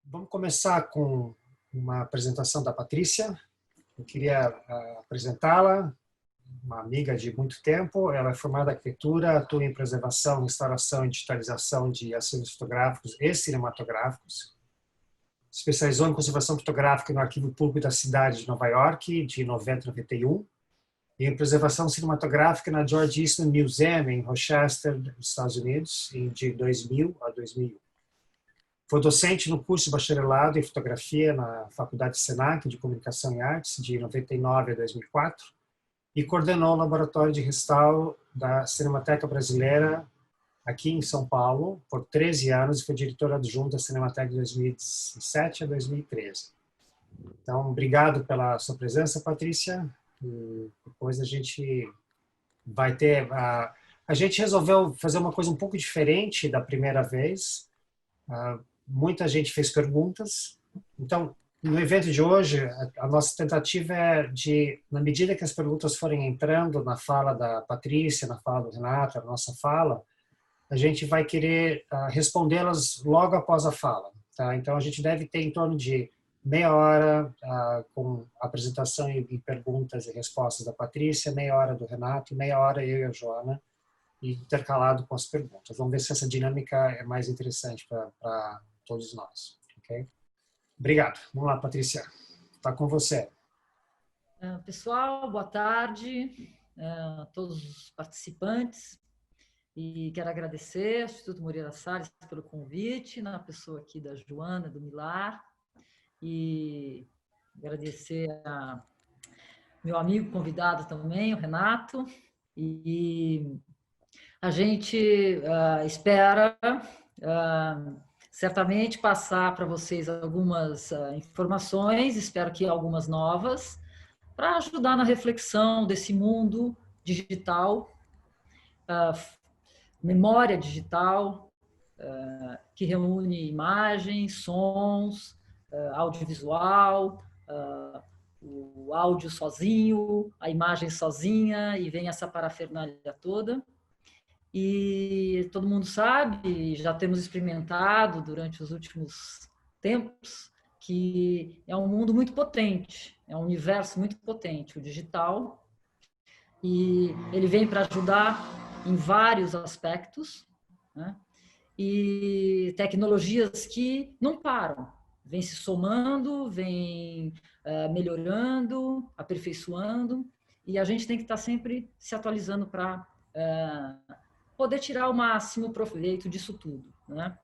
Vamos começar com uma apresentação da Patrícia. Eu queria apresentá-la, uma amiga de muito tempo. Ela é formada em arquitetura, atua em preservação, restauração e digitalização de acervos fotográficos e cinematográficos. Especializou em conservação fotográfica no Arquivo Público da cidade de Nova York, de 90 a 91, e em preservação cinematográfica na George Eastman Museum, em Rochester, nos Estados Unidos, de 2000 a 2001. Foi docente no curso de bacharelado em fotografia na Faculdade Senac de Comunicação e Artes, de 99 a 2004, e coordenou o laboratório de restauro da Cinemateca Brasileira aqui em São Paulo por 13 anos e foi diretora adjunta da Cinemateca de 2007 a 2013. Então, obrigado pela sua presença, Patrícia. E depois a gente vai ter... A gente resolveu fazer uma coisa um pouco diferente da primeira vez. Muita gente fez perguntas. Então, no evento de hoje, a nossa tentativa é de, na medida que as perguntas forem entrando na fala da Patrícia, na fala do Renato, na nossa fala, a gente vai querer respondê-las logo após a fala. Tá? Então, a gente deve ter em torno de meia hora com apresentação e perguntas e respostas da Patrícia, meia hora do Renato, e meia hora eu e a Joana, intercalado com as perguntas. Vamos ver se essa dinâmica é mais interessante para todos nós. Okay? Obrigado. Vamos lá, Patrícia. Está com você. Pessoal, boa tarde a todos os participantes. E quero agradecer ao Instituto Moreira Salles pelo convite, na pessoa aqui da Joana, do Milar, e agradecer a meu amigo convidado também, o Renato, e a gente espera certamente passar para vocês algumas informações, espero que algumas novas, para ajudar na reflexão desse mundo digital, memória digital, que reúne imagens, sons, audiovisual, o áudio sozinho, a imagem sozinha, e vem essa parafernália toda. E todo mundo sabe, já temos experimentado durante os últimos tempos, que é um mundo muito potente, é um universo muito potente, o digital, e ele vem para ajudar em vários aspectos, né? E tecnologias que não param, vêm se somando, vêm melhorando, aperfeiçoando, e a gente tem que estar sempre se atualizando para poder tirar o máximo proveito disso tudo, né?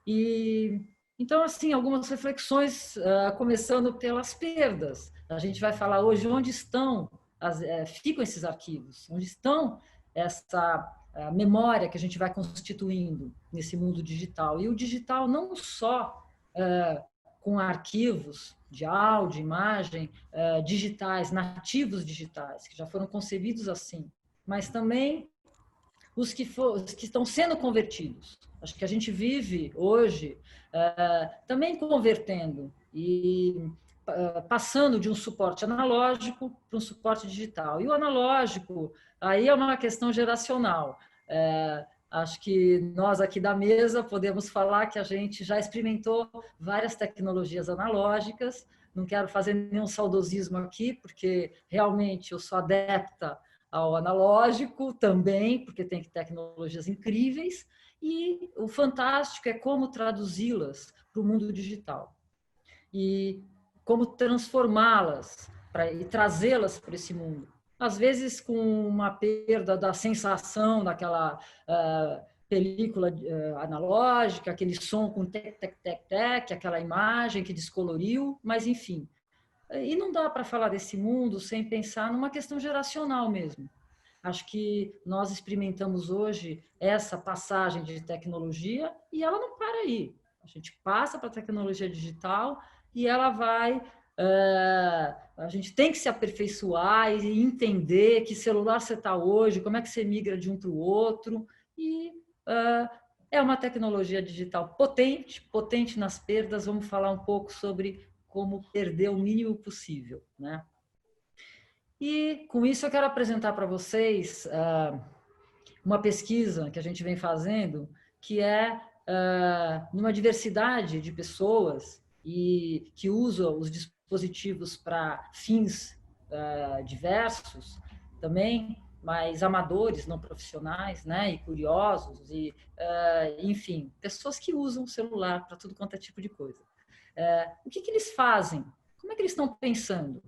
E então, assim, algumas reflexões, começando pelas perdas. A gente vai falar hoje onde ficam esses arquivos, onde estão essa memória que a gente vai constituindo nesse mundo digital. E o digital não só com arquivos de áudio, imagem, digitais, nativos digitais, que já foram concebidos assim, mas também os que estão sendo convertidos. Acho que a gente vive hoje também convertendo e passando de um suporte analógico para um suporte digital. E o analógico, aí é uma questão geracional. Acho que nós aqui da mesa podemos falar que a gente já experimentou várias tecnologias analógicas. Não quero fazer nenhum saudosismo aqui, porque realmente eu sou adepta ao analógico também, porque tem tecnologias incríveis, e o fantástico é como traduzi-las para o mundo digital e como transformá-las e trazê-las para esse mundo. Às vezes com uma perda da sensação daquela película analógica, aquele som com tec, tec, tec, tec, aquela imagem que descoloriu, mas enfim. E não dá para falar desse mundo sem pensar numa questão geracional mesmo. Acho que nós experimentamos hoje essa passagem de tecnologia e ela não para aí. A gente passa para a tecnologia digital e ela vai... a gente tem que se aperfeiçoar e entender que celular você está hoje, como é que você migra de um para o outro. E é uma tecnologia digital potente, potente nas perdas. Vamos falar um pouco sobre como perder o mínimo possível, né? E com isso eu quero apresentar para vocês uma pesquisa que a gente vem fazendo, que é numa diversidade de pessoas e que usam os dispositivos para fins diversos também, mas amadores, não profissionais, né, e curiosos, e, enfim, pessoas que usam o celular para tudo quanto é tipo de coisa. O que eles fazem? Como é que eles estão pensando?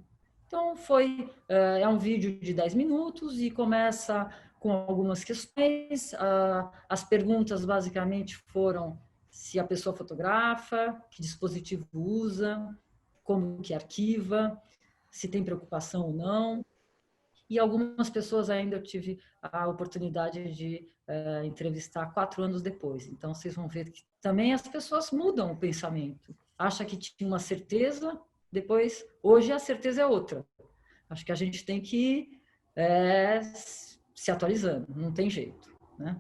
Então, é um vídeo de 10 minutos e começa com algumas questões. As perguntas, basicamente, foram se a pessoa fotografa, que dispositivo usa, como que arquiva, se tem preocupação ou não. E algumas pessoas ainda eu tive a oportunidade de entrevistar 4 anos depois. Então, vocês vão ver que também as pessoas mudam o pensamento. Acha que tinha uma certeza, depois, hoje a certeza é outra. Acho que a gente tem que ir se atualizando, não tem jeito, né?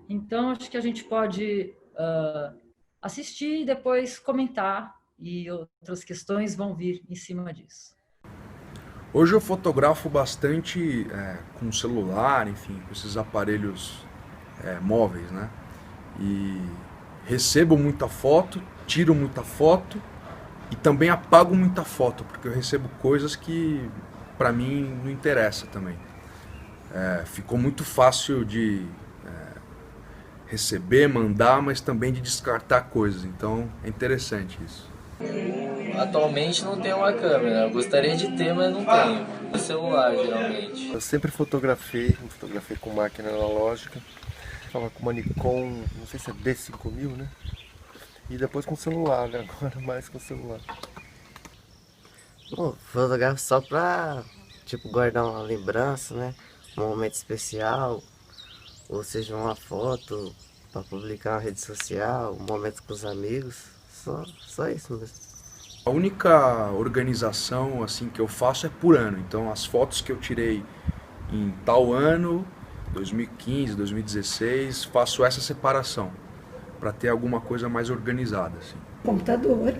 Então, acho que a gente pode assistir e depois comentar, e outras questões vão vir em cima disso. Hoje eu fotografo bastante com celular, enfim, com esses aparelhos móveis, né? E recebo muita foto, tiro muita foto e também apago muita foto, porque eu recebo coisas que para mim não interessa também. Ficou muito fácil de receber, mandar, mas também de descartar coisas, então é interessante isso. Atualmente não tenho uma câmera, eu gostaria de ter, mas não tenho. No celular, geralmente. Eu sempre fotografei com máquina analógica. Estava com uma Nikon, não sei se é D5000, né? E depois com celular, né? Agora mais com celular. Bom, fotografo só pra, tipo, guardar uma lembrança, né? Um momento especial, ou seja, uma foto para publicar na rede social, um momento com os amigos, só isso mesmo. A única organização assim que eu faço é por ano, então as fotos que eu tirei em tal ano, 2015, 2016, faço essa separação para ter alguma coisa mais organizada. Assim. Computador,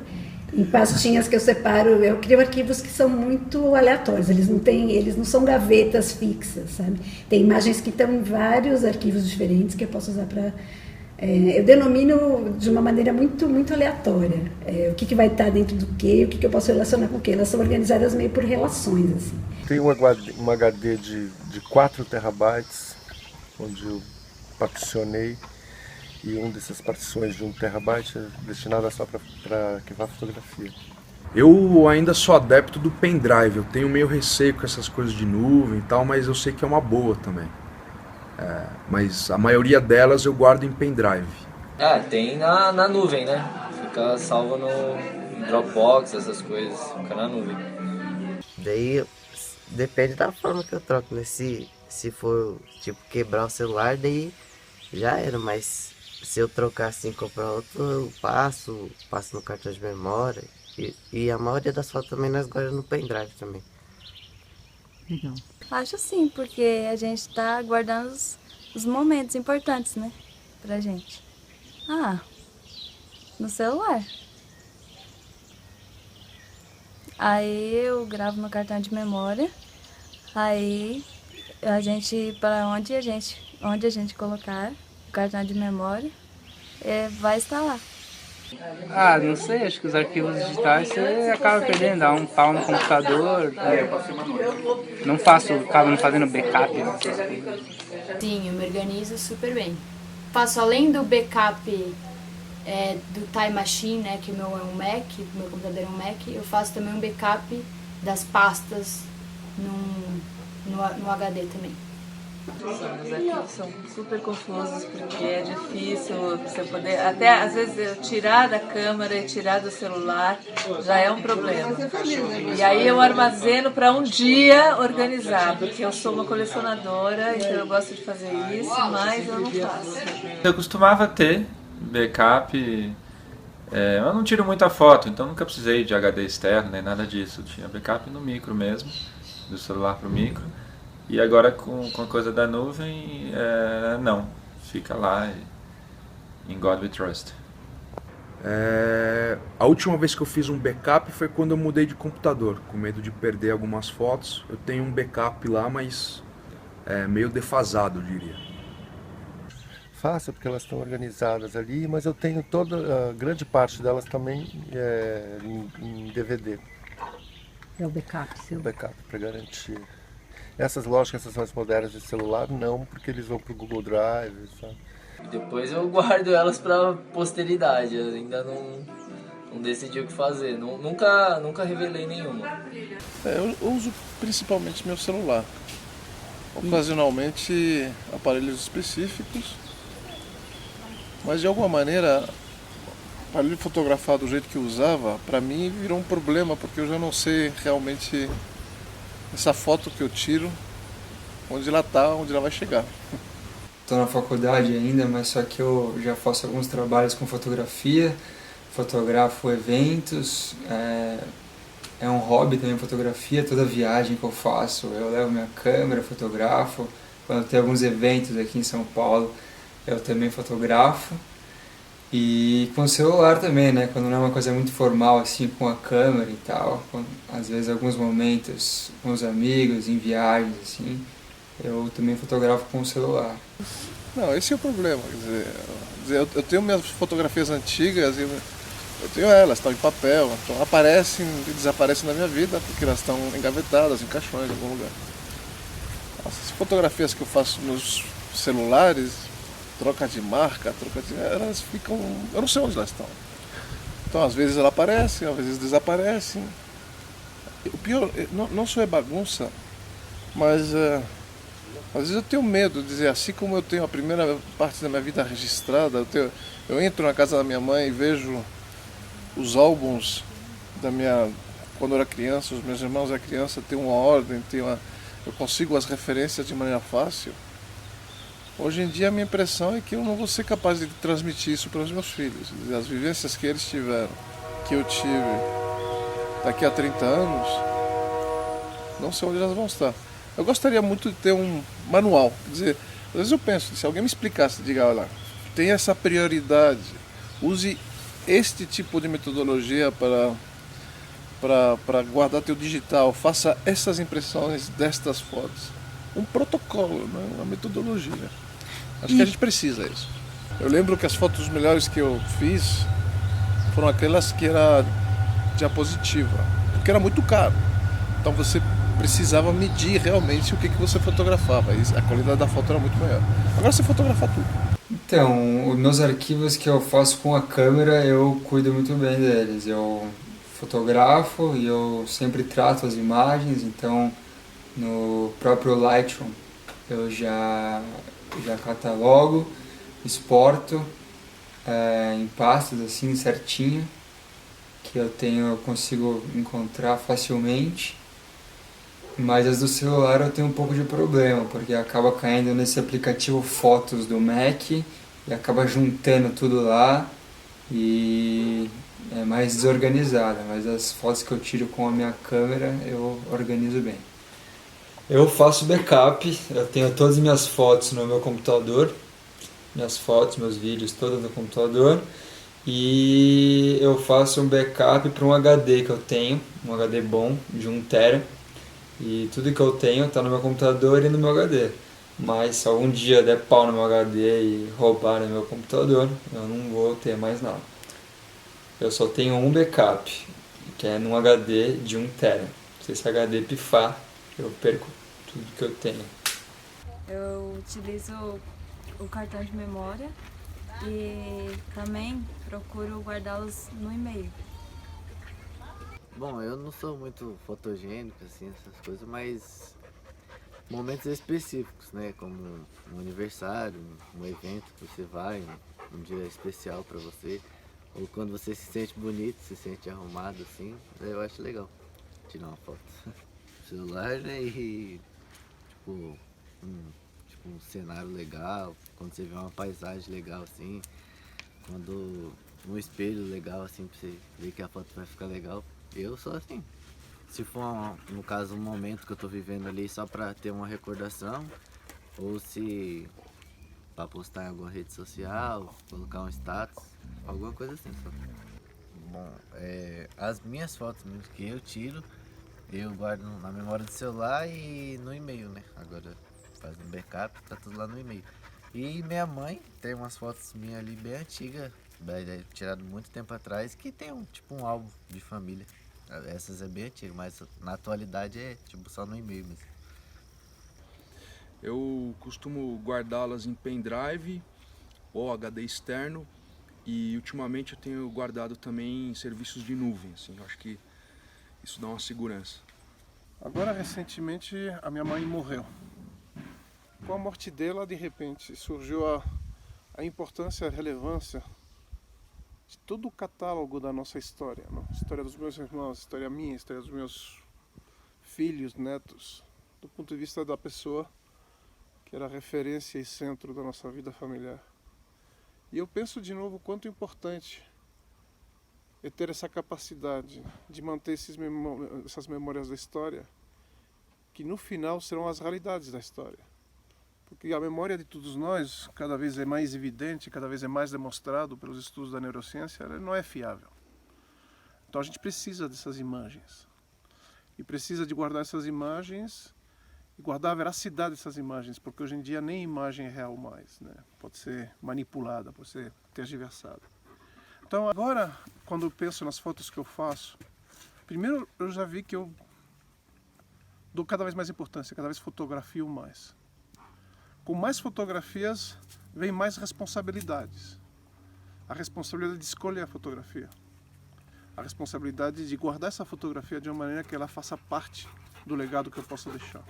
em pastinhas que eu separo, eu crio arquivos que são muito aleatórios, eles não são gavetas fixas, sabe? Tem imagens que estão em vários arquivos diferentes que eu posso usar para... eu denomino de uma maneira muito, muito aleatória. O que vai estar dentro do quê, o que eu posso relacionar com o quê. Elas são organizadas meio por relações, assim. Tem um HD de 4 terabytes, onde eu particionei, e uma dessas partições de 1 terabyte é destinada só para arquivar fotografia. Eu ainda sou adepto do pendrive, eu tenho meio receio com essas coisas de nuvem e tal, mas eu sei que é uma boa também. Mas a maioria delas eu guardo em pendrive. Tem na nuvem, né? Fica salvo no Dropbox, essas coisas, fica na nuvem. Daí depende da forma que eu troco, né? Se for tipo quebrar o celular, daí já era, mas se eu trocar assim, comprar outro, eu passo no cartão de memória. E a maioria das fotos também nós guardamos no pendrive também. Legal. Acho sim, porque a gente tá guardando os momentos importantes, né? Pra gente. No celular. Aí eu gravo no cartão de memória. Aí a gente, para onde a gente colocar o cartão de memória, vai estar lá. Não sei, acho que os arquivos digitais você acaba perdendo, dá um pau no computador. Acabo não fazendo backup. Sim, eu me organizo super bem. Faço além do backup do Time Machine, né, que o meu é um Mac, o meu computador é um Mac, eu faço também um backup das pastas no HD também. Os arquivos são super confusos porque é difícil você poder, até às vezes eu tirar da câmera e tirar do celular já é um problema. E aí eu armazeno para um dia organizar, porque eu sou uma colecionadora, então eu gosto de fazer isso, mas eu não faço. Eu costumava ter backup, eu não tiro muita foto, então nunca precisei de HD externo nem nada disso. Eu tinha backup no micro mesmo, do celular para o micro. E agora com a coisa da nuvem, não, fica lá em God We Trust. A última vez que eu fiz um backup foi quando eu mudei de computador, com medo de perder algumas fotos. Eu tenho um backup lá, mas meio defasado, eu diria. fácil porque elas estão organizadas ali, mas eu tenho a grande parte delas também em DVD. É o backup seu? O backup, para garantir. Essas, lógico, essas mais modernas de celular, não, porque eles vão pro Google Drive, sabe? Depois eu guardo elas pra posteridade, eu ainda não decidi o que fazer, nunca revelei nenhuma. Eu uso principalmente meu celular, ocasionalmente aparelhos específicos, mas de alguma maneira, o aparelho fotografar do jeito que eu usava, para mim virou um problema, porque eu já não sei realmente essa foto que eu tiro, onde ela tá, onde ela vai chegar. Estou na faculdade ainda, mas só que eu já faço alguns trabalhos com fotografia, fotografo eventos, é um hobby também fotografia, toda viagem que eu faço eu levo minha câmera, fotografo. Quando tem alguns eventos aqui em São Paulo eu também fotografo. E com o celular também, né? Quando não é uma coisa muito formal assim com a câmera e tal, às vezes alguns momentos com os amigos, em viagens assim, eu também fotografo com o celular. Não, esse é o problema, quer dizer, eu tenho minhas fotografias antigas e eu tenho elas, estão em papel, então aparecem e desaparecem na minha vida porque elas estão engavetadas em caixões em algum lugar. As fotografias que eu faço nos celulares, troca de marca, elas ficam, eu não sei onde elas estão. Então às vezes elas aparecem, às vezes desaparecem. O pior, não só é bagunça, mas às vezes eu tenho medo de dizer, assim como eu tenho a primeira parte da minha vida registrada, eu entro na casa da minha mãe e vejo os álbuns quando eu era criança, os meus irmãos eram criança, tem uma ordem, eu consigo as referências de maneira fácil. Hoje em dia a minha impressão é que eu não vou ser capaz de transmitir isso para os meus filhos. Dizer, as vivências que eles tiveram, que eu tive daqui a 30 anos, não sei onde elas vão estar. Eu gostaria muito de ter um manual, quer dizer, às vezes eu penso, se alguém me explicasse, diga, olha, tem essa prioridade, use este tipo de metodologia para guardar teu digital, faça essas impressões destas fotos. Um protocolo, né? Uma metodologia. Acho que a gente precisa disso. Eu lembro que as fotos melhores que eu fiz foram aquelas que era diapositiva, porque era muito caro. Então você precisava medir realmente o que você fotografava. E a qualidade da foto era muito maior. Agora você fotografa tudo. Então, os meus arquivos que eu faço com a câmera, eu cuido muito bem deles. Eu fotografo e eu sempre trato as imagens, então no próprio Lightroom eu já catalogo, exporto em pastas assim certinho, que eu consigo encontrar facilmente. Mas as do celular eu tenho um pouco de problema, porque acaba caindo nesse aplicativo Fotos do Mac e acaba juntando tudo lá e é mais desorganizada, mas as fotos que eu tiro com a minha câmera eu organizo bem. Eu faço backup, eu tenho todas as minhas fotos no meu computador, minhas fotos, meus vídeos, todos no computador, e eu faço um backup para um HD que eu tenho, um HD bom, de 1 TB, e tudo que eu tenho está no meu computador e no meu HD. Mas se algum dia der pau no meu HD e roubar no meu computador, eu não vou ter mais nada. Eu só tenho um backup, que é num HD de 1 TB. Se esse HD pifar, eu perco tudo que eu tenho. Eu utilizo o cartão de memória e também procuro guardá-los no e-mail. Bom, eu não sou muito fotogênico, assim, essas coisas, mas momentos específicos, né? Como um aniversário, um evento que você vai, um dia especial pra você, ou quando você se sente bonito, se sente arrumado, assim, eu acho legal tirar uma foto. Celular, né? E tipo um cenário legal, quando você vê uma paisagem legal, assim, quando um espelho legal, assim, pra você ver que a foto vai ficar legal. Eu sou assim. Se for, no caso, um momento que eu tô vivendo ali só pra ter uma recordação, ou se pra postar em alguma rede social, colocar um status, alguma coisa assim só. Bom, as minhas fotos mesmo que eu tiro, eu guardo na memória do celular e no e-mail, né? Agora faz um backup, tá tudo lá no e-mail. E minha mãe tem umas fotos minhas ali bem antigas, tirado muito tempo atrás, que tem tipo um álbum de família. Essas é bem antigas, mas na atualidade é tipo só no e-mail mesmo. Eu costumo guardá-las em pendrive ou HD externo, e ultimamente eu tenho guardado também em serviços de nuvem, assim, eu acho que isso dá uma segurança. Agora, recentemente, a minha mãe morreu. Com a morte dela, de repente, surgiu a importância e a relevância de todo o catálogo da nossa história, né? História dos meus irmãos, história minha, história dos meus filhos, netos, do ponto de vista da pessoa que era referência e centro da nossa vida familiar. E eu penso de novo o quanto importante é ter essa capacidade de manter essas memórias da história, que no final serão as realidades da história. Porque a memória de todos nós, cada vez é mais evidente, cada vez é mais demonstrado pelos estudos da neurociência, ela não é fiável. Então a gente precisa dessas imagens. E precisa de guardar essas imagens e guardar a veracidade dessas imagens, porque hoje em dia nem imagem é real mais, né? Pode ser manipulada, pode ser tergiversada. Então agora, quando eu penso nas fotos que eu faço, primeiro eu já vi que eu dou cada vez mais importância, cada vez fotografio mais. Com mais fotografias, vem mais responsabilidades. A responsabilidade de escolher a fotografia. A responsabilidade de guardar essa fotografia de uma maneira que ela faça parte do legado que eu posso deixar.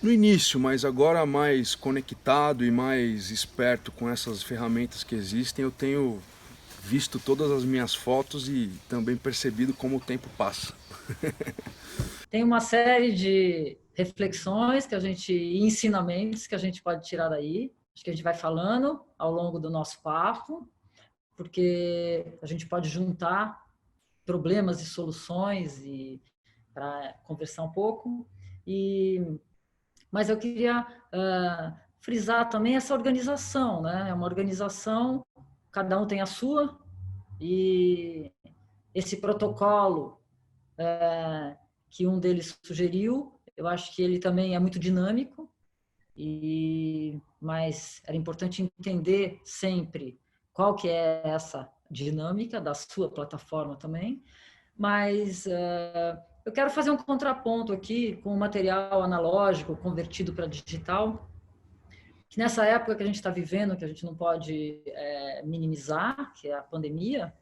No início, mas agora mais conectado e mais esperto com essas ferramentas que existem, eu tenho visto todas as minhas fotos e também percebido como o tempo passa. Tem uma série de reflexões e ensinamentos que a gente pode tirar daí. Acho que a gente vai falando ao longo do nosso papo, porque a gente pode juntar problemas e soluções e para conversar um pouco. Mas eu queria frisar também essa organização, né? É uma organização, cada um tem a sua, e esse protocolo que um deles sugeriu, eu acho que ele também é muito dinâmico, mas era importante entender sempre qual que é essa dinâmica da sua plataforma também, mas eu quero fazer um contraponto aqui com o material analógico convertido para digital, que nessa época que a gente está vivendo, que a gente não pode minimizar, que é a pandemia,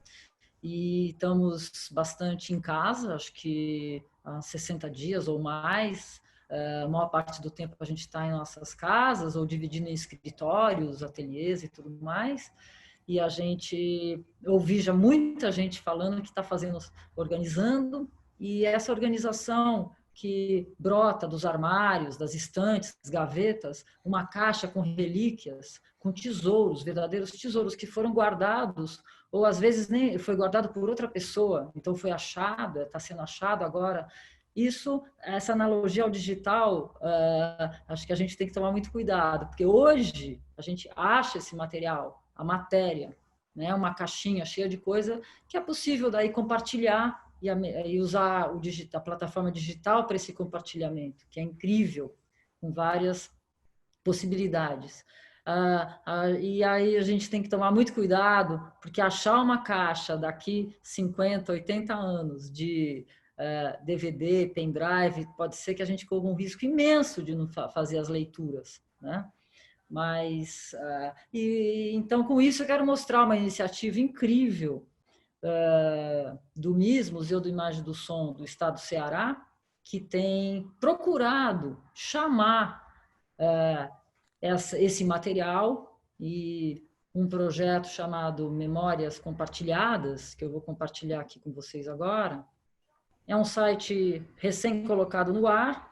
e estamos bastante em casa, acho que há 60 dias ou mais, a maior parte do tempo a gente está em nossas casas, ou dividindo em escritórios, ateliês e tudo mais, e a gente ouvi já muita gente falando que está organizando, e essa organização que brota dos armários, das estantes, das gavetas, uma caixa com relíquias, com tesouros, verdadeiros tesouros que foram guardados, ou às vezes nem foi guardado por outra pessoa, então foi achado, está sendo achado agora. Essa analogia ao digital, acho que a gente tem que tomar muito cuidado, porque hoje a gente acha esse material, a matéria, né, uma caixinha cheia de coisa que é possível daí compartilhar e usar a plataforma digital para esse compartilhamento, que é incrível, com várias possibilidades. E aí a gente tem que tomar muito cuidado, porque achar uma caixa daqui 50, 80 anos de DVD, pendrive, pode ser que a gente corra um risco imenso de não fazer as leituras, né? Mas, então, com isso, eu quero mostrar uma iniciativa incrível do MIS, Museu da Imagem e do Som do Estado do Ceará, que tem procurado chamar esse material, e um projeto chamado Memórias Compartilhadas, que eu vou compartilhar aqui com vocês agora. É um site recém-colocado no ar,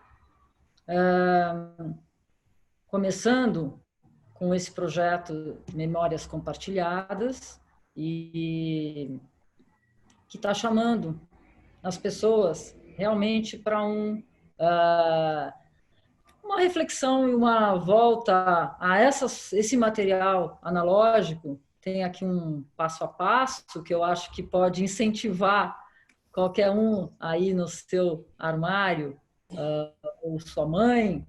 começando com esse projeto Memórias Compartilhadas, e que está chamando as pessoas realmente para uma reflexão e uma volta a esse material analógico. Tem aqui um passo a passo que eu acho que pode incentivar qualquer um aí no seu armário, ou sua mãe,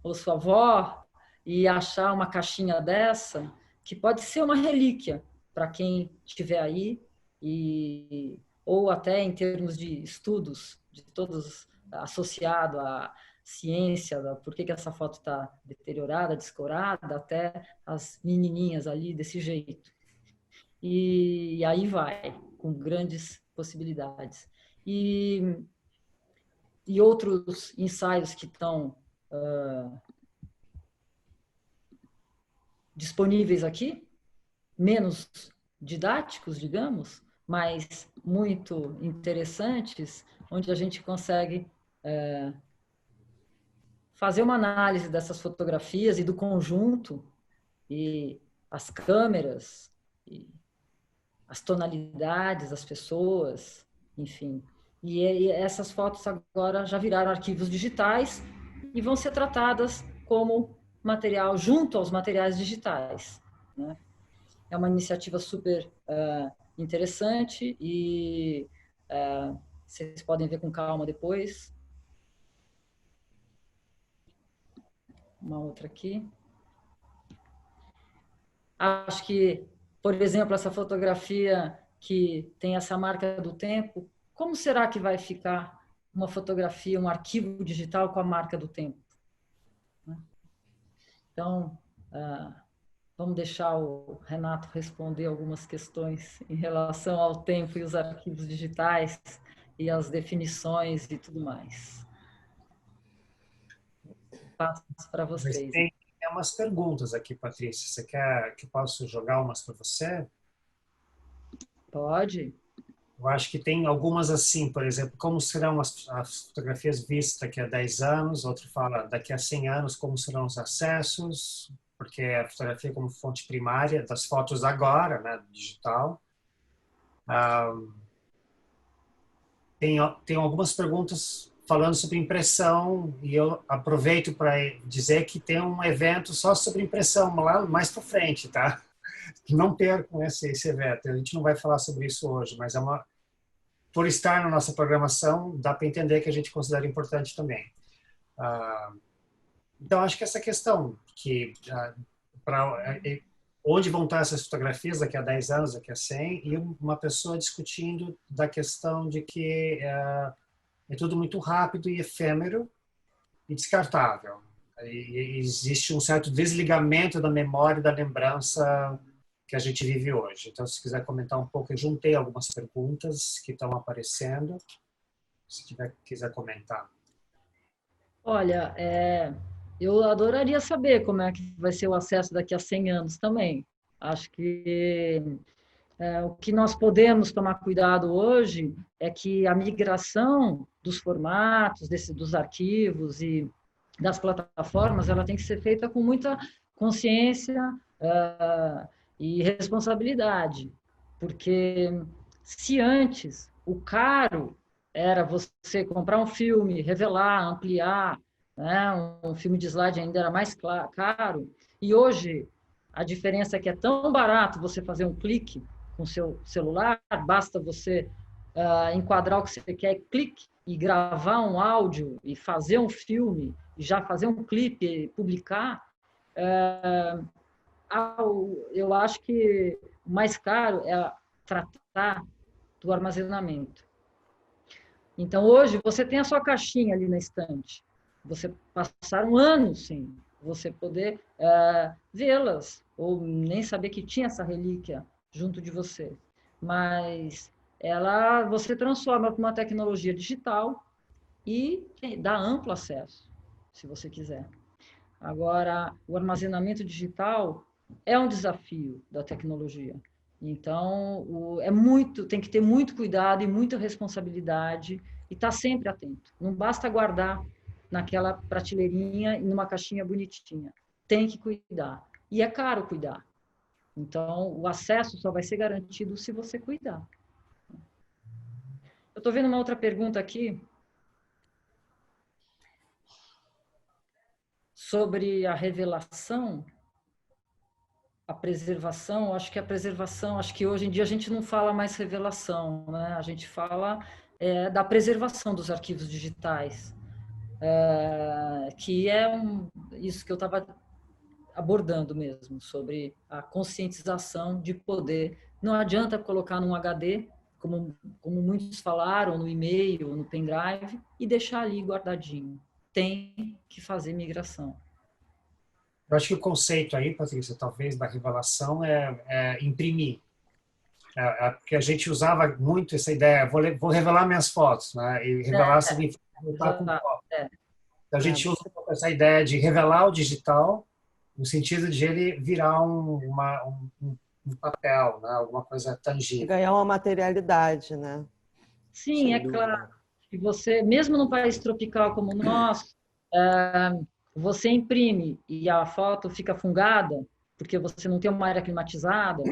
ou sua avó e achar uma caixinha dessa, que pode ser uma relíquia para quem estiver aí, ou até em termos de estudos, de todos associado à ciência, por que essa foto está deteriorada, descorada, até as menininhas ali desse jeito. E aí vai, com grandes possibilidades. E outros ensaios que estão disponíveis aqui, menos didáticos, digamos, mas muito interessantes, onde a gente consegue fazer uma análise dessas fotografias e do conjunto, e as câmeras, e as tonalidades das pessoas, enfim. E essas fotos agora já viraram arquivos digitais e vão ser tratadas como material junto aos materiais digitais, né? É uma iniciativa super interessante e vocês podem ver com calma depois. Uma outra aqui. Acho que, por exemplo, essa fotografia que tem essa marca do tempo, como será que vai ficar uma fotografia, um arquivo digital com a marca do tempo? Então, vamos deixar o Renato responder algumas questões em relação ao tempo e os arquivos digitais e as definições e tudo mais. Passo para vocês. Tem umas perguntas aqui, Patrícia. Você quer que eu possa jogar umas para você? Pode. Eu acho que tem algumas assim, por exemplo, como serão as fotografias vistas daqui a 10 anos, outro fala daqui a 100 anos, como serão os acessos, porque a fotografia como fonte primária das fotos agora, né, digital. Tem algumas perguntas falando sobre impressão, e eu aproveito para dizer que tem um evento só sobre impressão lá mais para frente, tá? Não percam esse evento. A gente não vai falar sobre isso hoje, mas por estar na nossa programação, dá para entender que a gente considera importante também. Então, acho que essa questão, que onde vão estar essas fotografias daqui a 10 anos, daqui a 100, e uma pessoa discutindo da questão de que é tudo muito rápido e efêmero e descartável. E existe um certo desligamento da memória e da lembrança que a gente vive hoje. Então, se quiser comentar um pouco, eu juntei algumas perguntas que estão aparecendo, se quiser comentar. Olha, eu adoraria saber como é que vai ser o acesso daqui a 100 anos também. Acho que o que nós podemos tomar cuidado hoje é que a migração dos formatos, dos arquivos e das plataformas, ela tem que ser feita com muita consciência e responsabilidade. Porque se antes o caro era você comprar um filme, revelar, ampliar, né? Um filme de slide ainda era mais caro, e hoje a diferença é que é tão barato você fazer um clique com seu celular, basta você enquadrar o que você quer, clique, e gravar um áudio, e fazer um filme, e já fazer um clipe, e publicar. Eu acho que o mais caro é tratar do armazenamento. Então, hoje, você tem a sua caixinha ali na estante. Você passaram anos sem você poder vê-las, ou nem saber que tinha essa relíquia junto de você. Mas você transforma para uma tecnologia digital e dá amplo acesso, se você quiser. Agora, o armazenamento digital é um desafio da tecnologia. Então, tem que ter muito cuidado e muita responsabilidade e estar sempre atento. Não basta guardar naquela prateleirinha e numa caixinha bonitinha. Tem que cuidar. E é caro cuidar. Então, o acesso só vai ser garantido se você cuidar. Eu estou vendo uma outra pergunta aqui sobre a revelação, a preservação. Acho que hoje em dia a gente não fala mais revelação, né? A gente fala da preservação dos arquivos digitais. que é isso que eu estava abordando mesmo, sobre a conscientização de poder. Não adianta colocar num HD, como muitos falaram, no e-mail, no pendrive, e deixar ali guardadinho. Tem que fazer migração. Eu acho que o conceito aí, Patrícia, talvez da revelação é imprimir. Porque a gente usava muito essa ideia, vou revelar minhas fotos, né? E revelar significa voltar com foto. Então a gente usa essa ideia de revelar o digital no sentido de ele virar um papel, né? Alguma coisa tangível. Ganhar uma materialidade, né? Sim, é claro. E você, mesmo num país tropical como o nosso, você imprime e a foto fica fungada, porque você não tem uma área climatizada,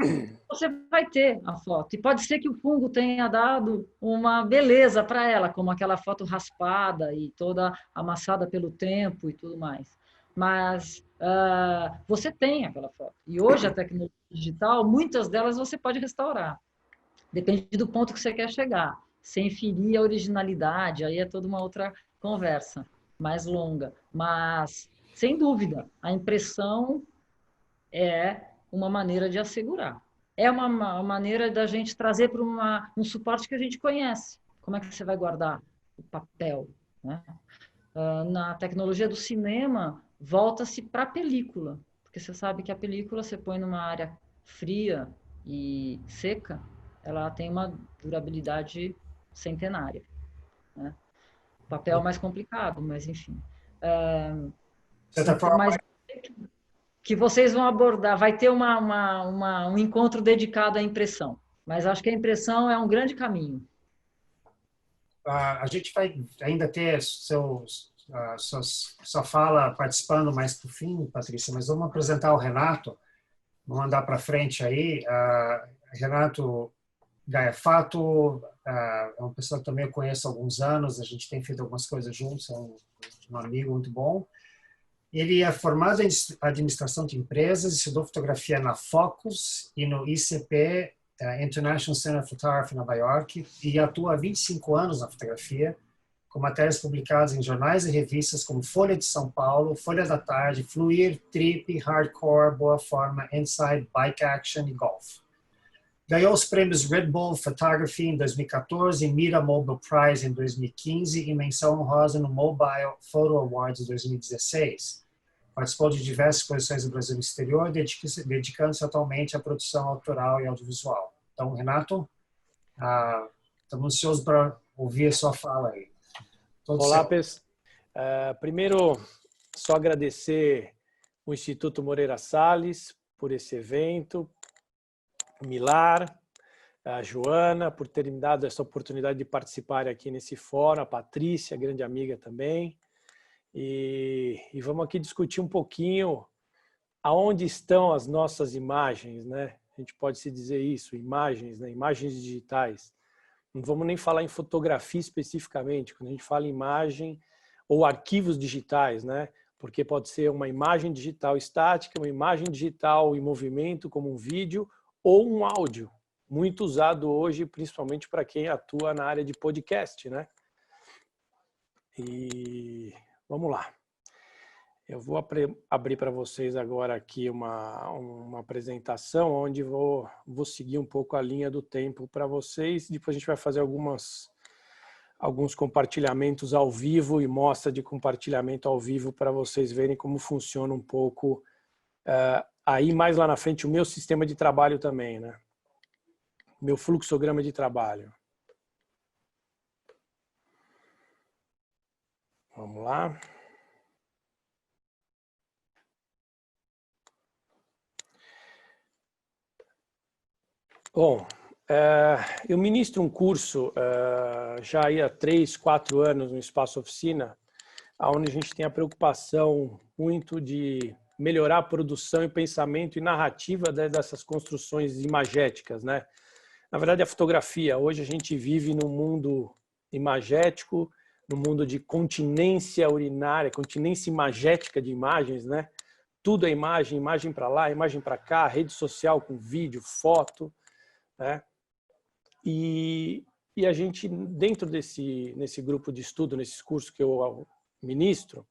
você vai ter a foto. E pode ser que o fungo tenha dado uma beleza para ela, como aquela foto raspada e toda amassada pelo tempo e tudo mais. Mas você tem aquela foto. E hoje a tecnologia digital, muitas delas você pode restaurar. Depende do ponto que você quer chegar. Sem ferir a originalidade, aí é toda uma outra conversa, mais longa. Mas, sem dúvida, a impressão é uma maneira de assegurar. É uma maneira da gente trazer para um suporte que a gente conhece. Como é que você vai guardar o papel, né? Na tecnologia do cinema, volta-se para a película, porque você sabe que a película você põe numa área fria e seca, ela tem uma durabilidade centenária, né? O papel é mais complicado, mas enfim. Mas que vocês vão abordar, vai ter um encontro dedicado à impressão, mas acho que a impressão é um grande caminho. A gente vai ainda ter sua fala participando mais para o fim, Patrícia, mas vamos apresentar o Renato, vamos andar para frente aí. Renato Gaiafato é uma pessoa que também eu conheço há alguns anos, a gente tem feito algumas coisas juntos, é um amigo muito bom. Ele é formado em administração de empresas, estudou fotografia na Focus e no ICP, International Center of Photography, Nova York, e atua há 25 anos na fotografia, com matérias publicadas em jornais e revistas como Folha de São Paulo, Folha da Tarde, Fluir, Trip, Hardcore, Boa Forma, Inside, Bike Action e Golf. Ganhou os prêmios Red Bull Photography em 2014 e Mira Mobile Prize em 2015 e menção honrosa no Mobile Photo Awards em 2016. Participou de diversas exposições do Brasil no exterior, dedicando-se atualmente à produção autoral e audiovisual. Então, Renato, estamos ansiosos para ouvir a sua fala aí. Olá, pessoal. Primeiro, só agradecer o Instituto Moreira Salles por esse evento, Milar, a Joana, por ter me dado essa oportunidade de participar aqui nesse fórum, a Patrícia, grande amiga também. E vamos aqui discutir um pouquinho aonde estão as nossas imagens, né? A gente pode se dizer isso, imagens, né? Imagens digitais. Não vamos nem falar em fotografia especificamente, quando a gente fala em imagem ou arquivos digitais, né? Porque pode ser uma imagem digital estática, uma imagem digital em movimento, como um vídeo, ou um áudio, muito usado hoje, principalmente para quem atua na área de podcast, né? E vamos lá. Eu vou abrir para vocês agora aqui uma apresentação onde vou seguir um pouco a linha do tempo para vocês. Depois a gente vai fazer alguns compartilhamentos ao vivo e mostra de compartilhamento ao vivo para vocês verem como funciona um pouco aí mais lá na frente o meu sistema de trabalho também, né? Meu fluxograma de trabalho. Vamos lá. Bom, eu ministro um curso já há 3, 4 anos no Espaço Oficina, onde a gente tem a preocupação muito de melhorar a produção e pensamento e narrativa dessas construções imagéticas, né? Na verdade, a fotografia, hoje a gente vive num mundo imagético, num mundo de continência urinária, continência imagética de imagens, né? Tudo é imagem, imagem para lá, imagem para cá, rede social com vídeo, foto, né? E a gente, dentro nesse grupo de estudo, nesses cursos que eu ministro,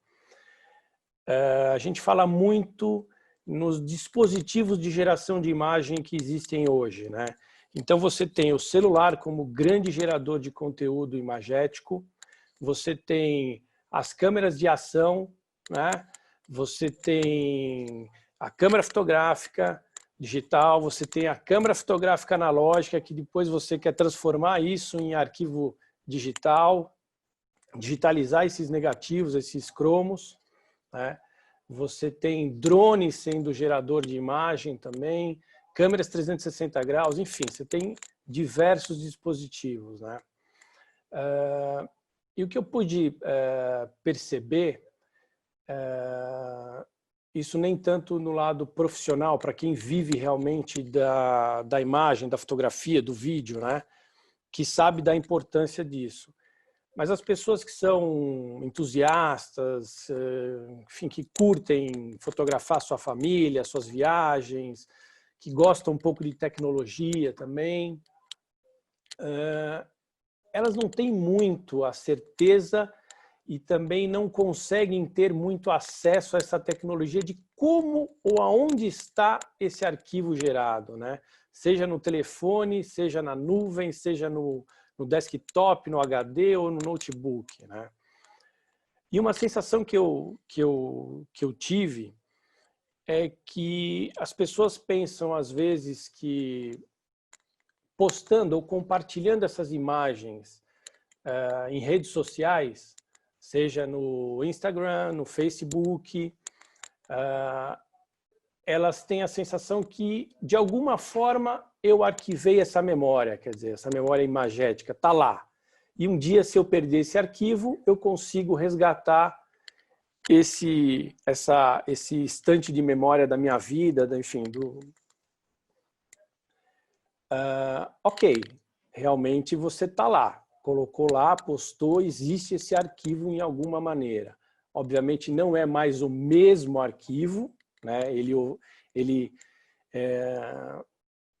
a gente fala muito nos dispositivos de geração de imagem que existem hoje, né? Então você tem o celular como grande gerador de conteúdo imagético, você tem as câmeras de ação, né? Você tem a câmera fotográfica digital, você tem a câmera fotográfica analógica, que depois você quer transformar isso em arquivo digital, digitalizar esses negativos, esses cromos, né? Você tem drones sendo gerador de imagem também, câmeras 360 graus, enfim, você tem diversos dispositivos, né? E o que eu pude perceber, isso nem tanto no lado profissional, para quem vive realmente da imagem, da fotografia, do vídeo, né? Que sabe da importância disso. Mas as pessoas que são entusiastas, enfim, que curtem fotografar sua família, suas viagens, que gostam um pouco de tecnologia também, elas não têm muito a certeza e também não conseguem ter muito acesso a essa tecnologia de como ou aonde está esse arquivo gerado, né? Seja no telefone, seja na nuvem, seja no desktop, no HD ou no notebook, né? E uma sensação que eu tive é que as pessoas pensam às vezes que postando ou compartilhando essas imagens em redes sociais, seja no Instagram, no Facebook, elas têm a sensação que, de alguma forma, eu arquivei essa memória, quer dizer, essa memória imagética está lá. E um dia, se eu perder esse arquivo, eu consigo resgatar esse instante de memória da minha vida, enfim, ok, realmente você está lá, colocou lá, postou, existe esse arquivo em alguma maneira. Obviamente não é mais o mesmo arquivo, né? Ele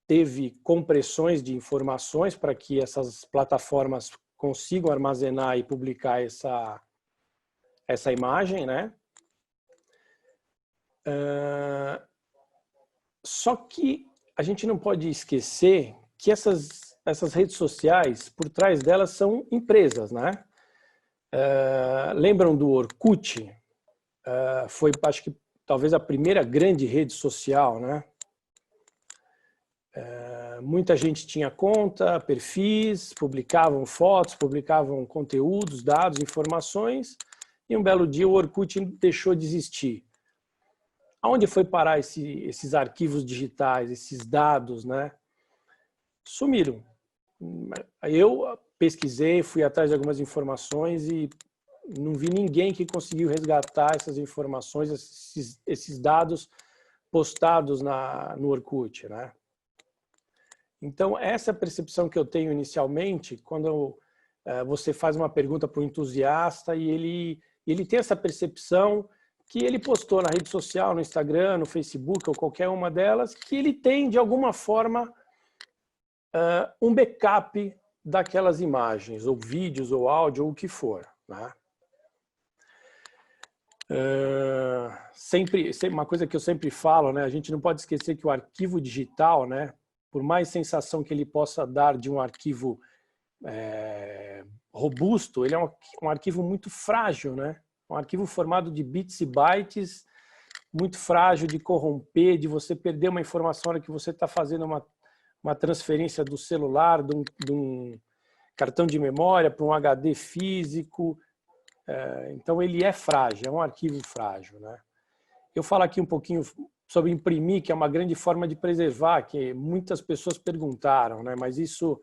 teve compressões de informações para que essas plataformas consigam armazenar e publicar essa imagem, né? Só que a gente não pode esquecer que essas redes sociais, por trás delas, são empresas, né? Lembram do Orkut? Foi, acho que, talvez a primeira grande rede social, né? Muita gente tinha conta, perfis, publicavam fotos, publicavam conteúdos, dados, informações, e um belo dia o Orkut deixou de existir. Aonde foi parar esses arquivos digitais, esses dados, né? Sumiram. Eu pesquisei, fui atrás de algumas informações e não vi ninguém que conseguiu resgatar essas informações, esses dados postados no Orkut, né? Então, essa é a percepção que eu tenho inicialmente quando você faz uma pergunta para um entusiasta e ele tem essa percepção que ele postou na rede social, no Instagram, no Facebook ou qualquer uma delas, que ele tem, de alguma forma, um backup daquelas imagens, ou vídeos, ou áudio, ou o que for, né? Uma coisa que eu sempre falo, né? A gente não pode esquecer que o arquivo digital, né? Por mais sensação que ele possa dar de um arquivo robusto, ele é um arquivo muito frágil, né? Um arquivo formado de bits e bytes, muito frágil de corromper, de você perder uma informação na hora que você está fazendo uma transferência do celular, de um cartão de memória para um HD físico. Então, ele é frágil, é um arquivo frágil, né? Eu falo aqui um pouquinho sobre imprimir, que é uma grande forma de preservar, que muitas pessoas perguntaram, né? Mas isso,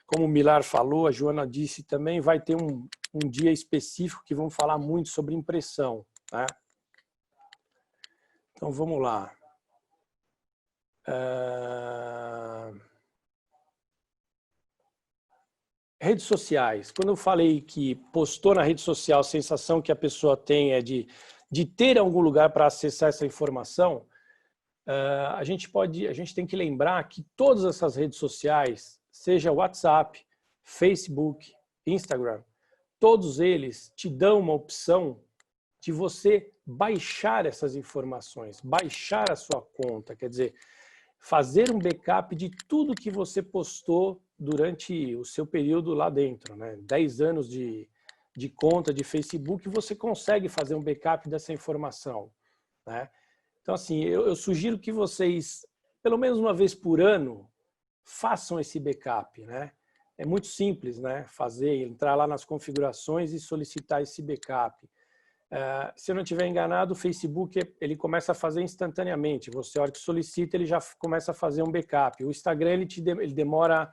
como o Milar falou, a Joana disse também, vai ter um dia específico que vamos falar muito sobre impressão, né? Então, vamos lá. Redes sociais. Quando eu falei que postou na rede social, a sensação que a pessoa tem é de ter algum lugar para acessar essa informação, a gente tem que lembrar que todas essas redes sociais, seja WhatsApp, Facebook, Instagram, todos eles te dão uma opção de você baixar essas informações, baixar a sua conta, quer dizer, fazer um backup de tudo que você postou durante o seu período lá dentro, né? 10 anos de conta de Facebook, você consegue fazer um backup dessa informação, né? Então, assim, eu sugiro que vocês, pelo menos uma vez por ano, façam esse backup, né? É muito simples, né? Entrar lá nas configurações e solicitar esse backup. Se eu não estiver enganado, o Facebook ele começa a fazer instantaneamente. Você, a hora que solicita, ele já começa a fazer um backup. O Instagram ele demora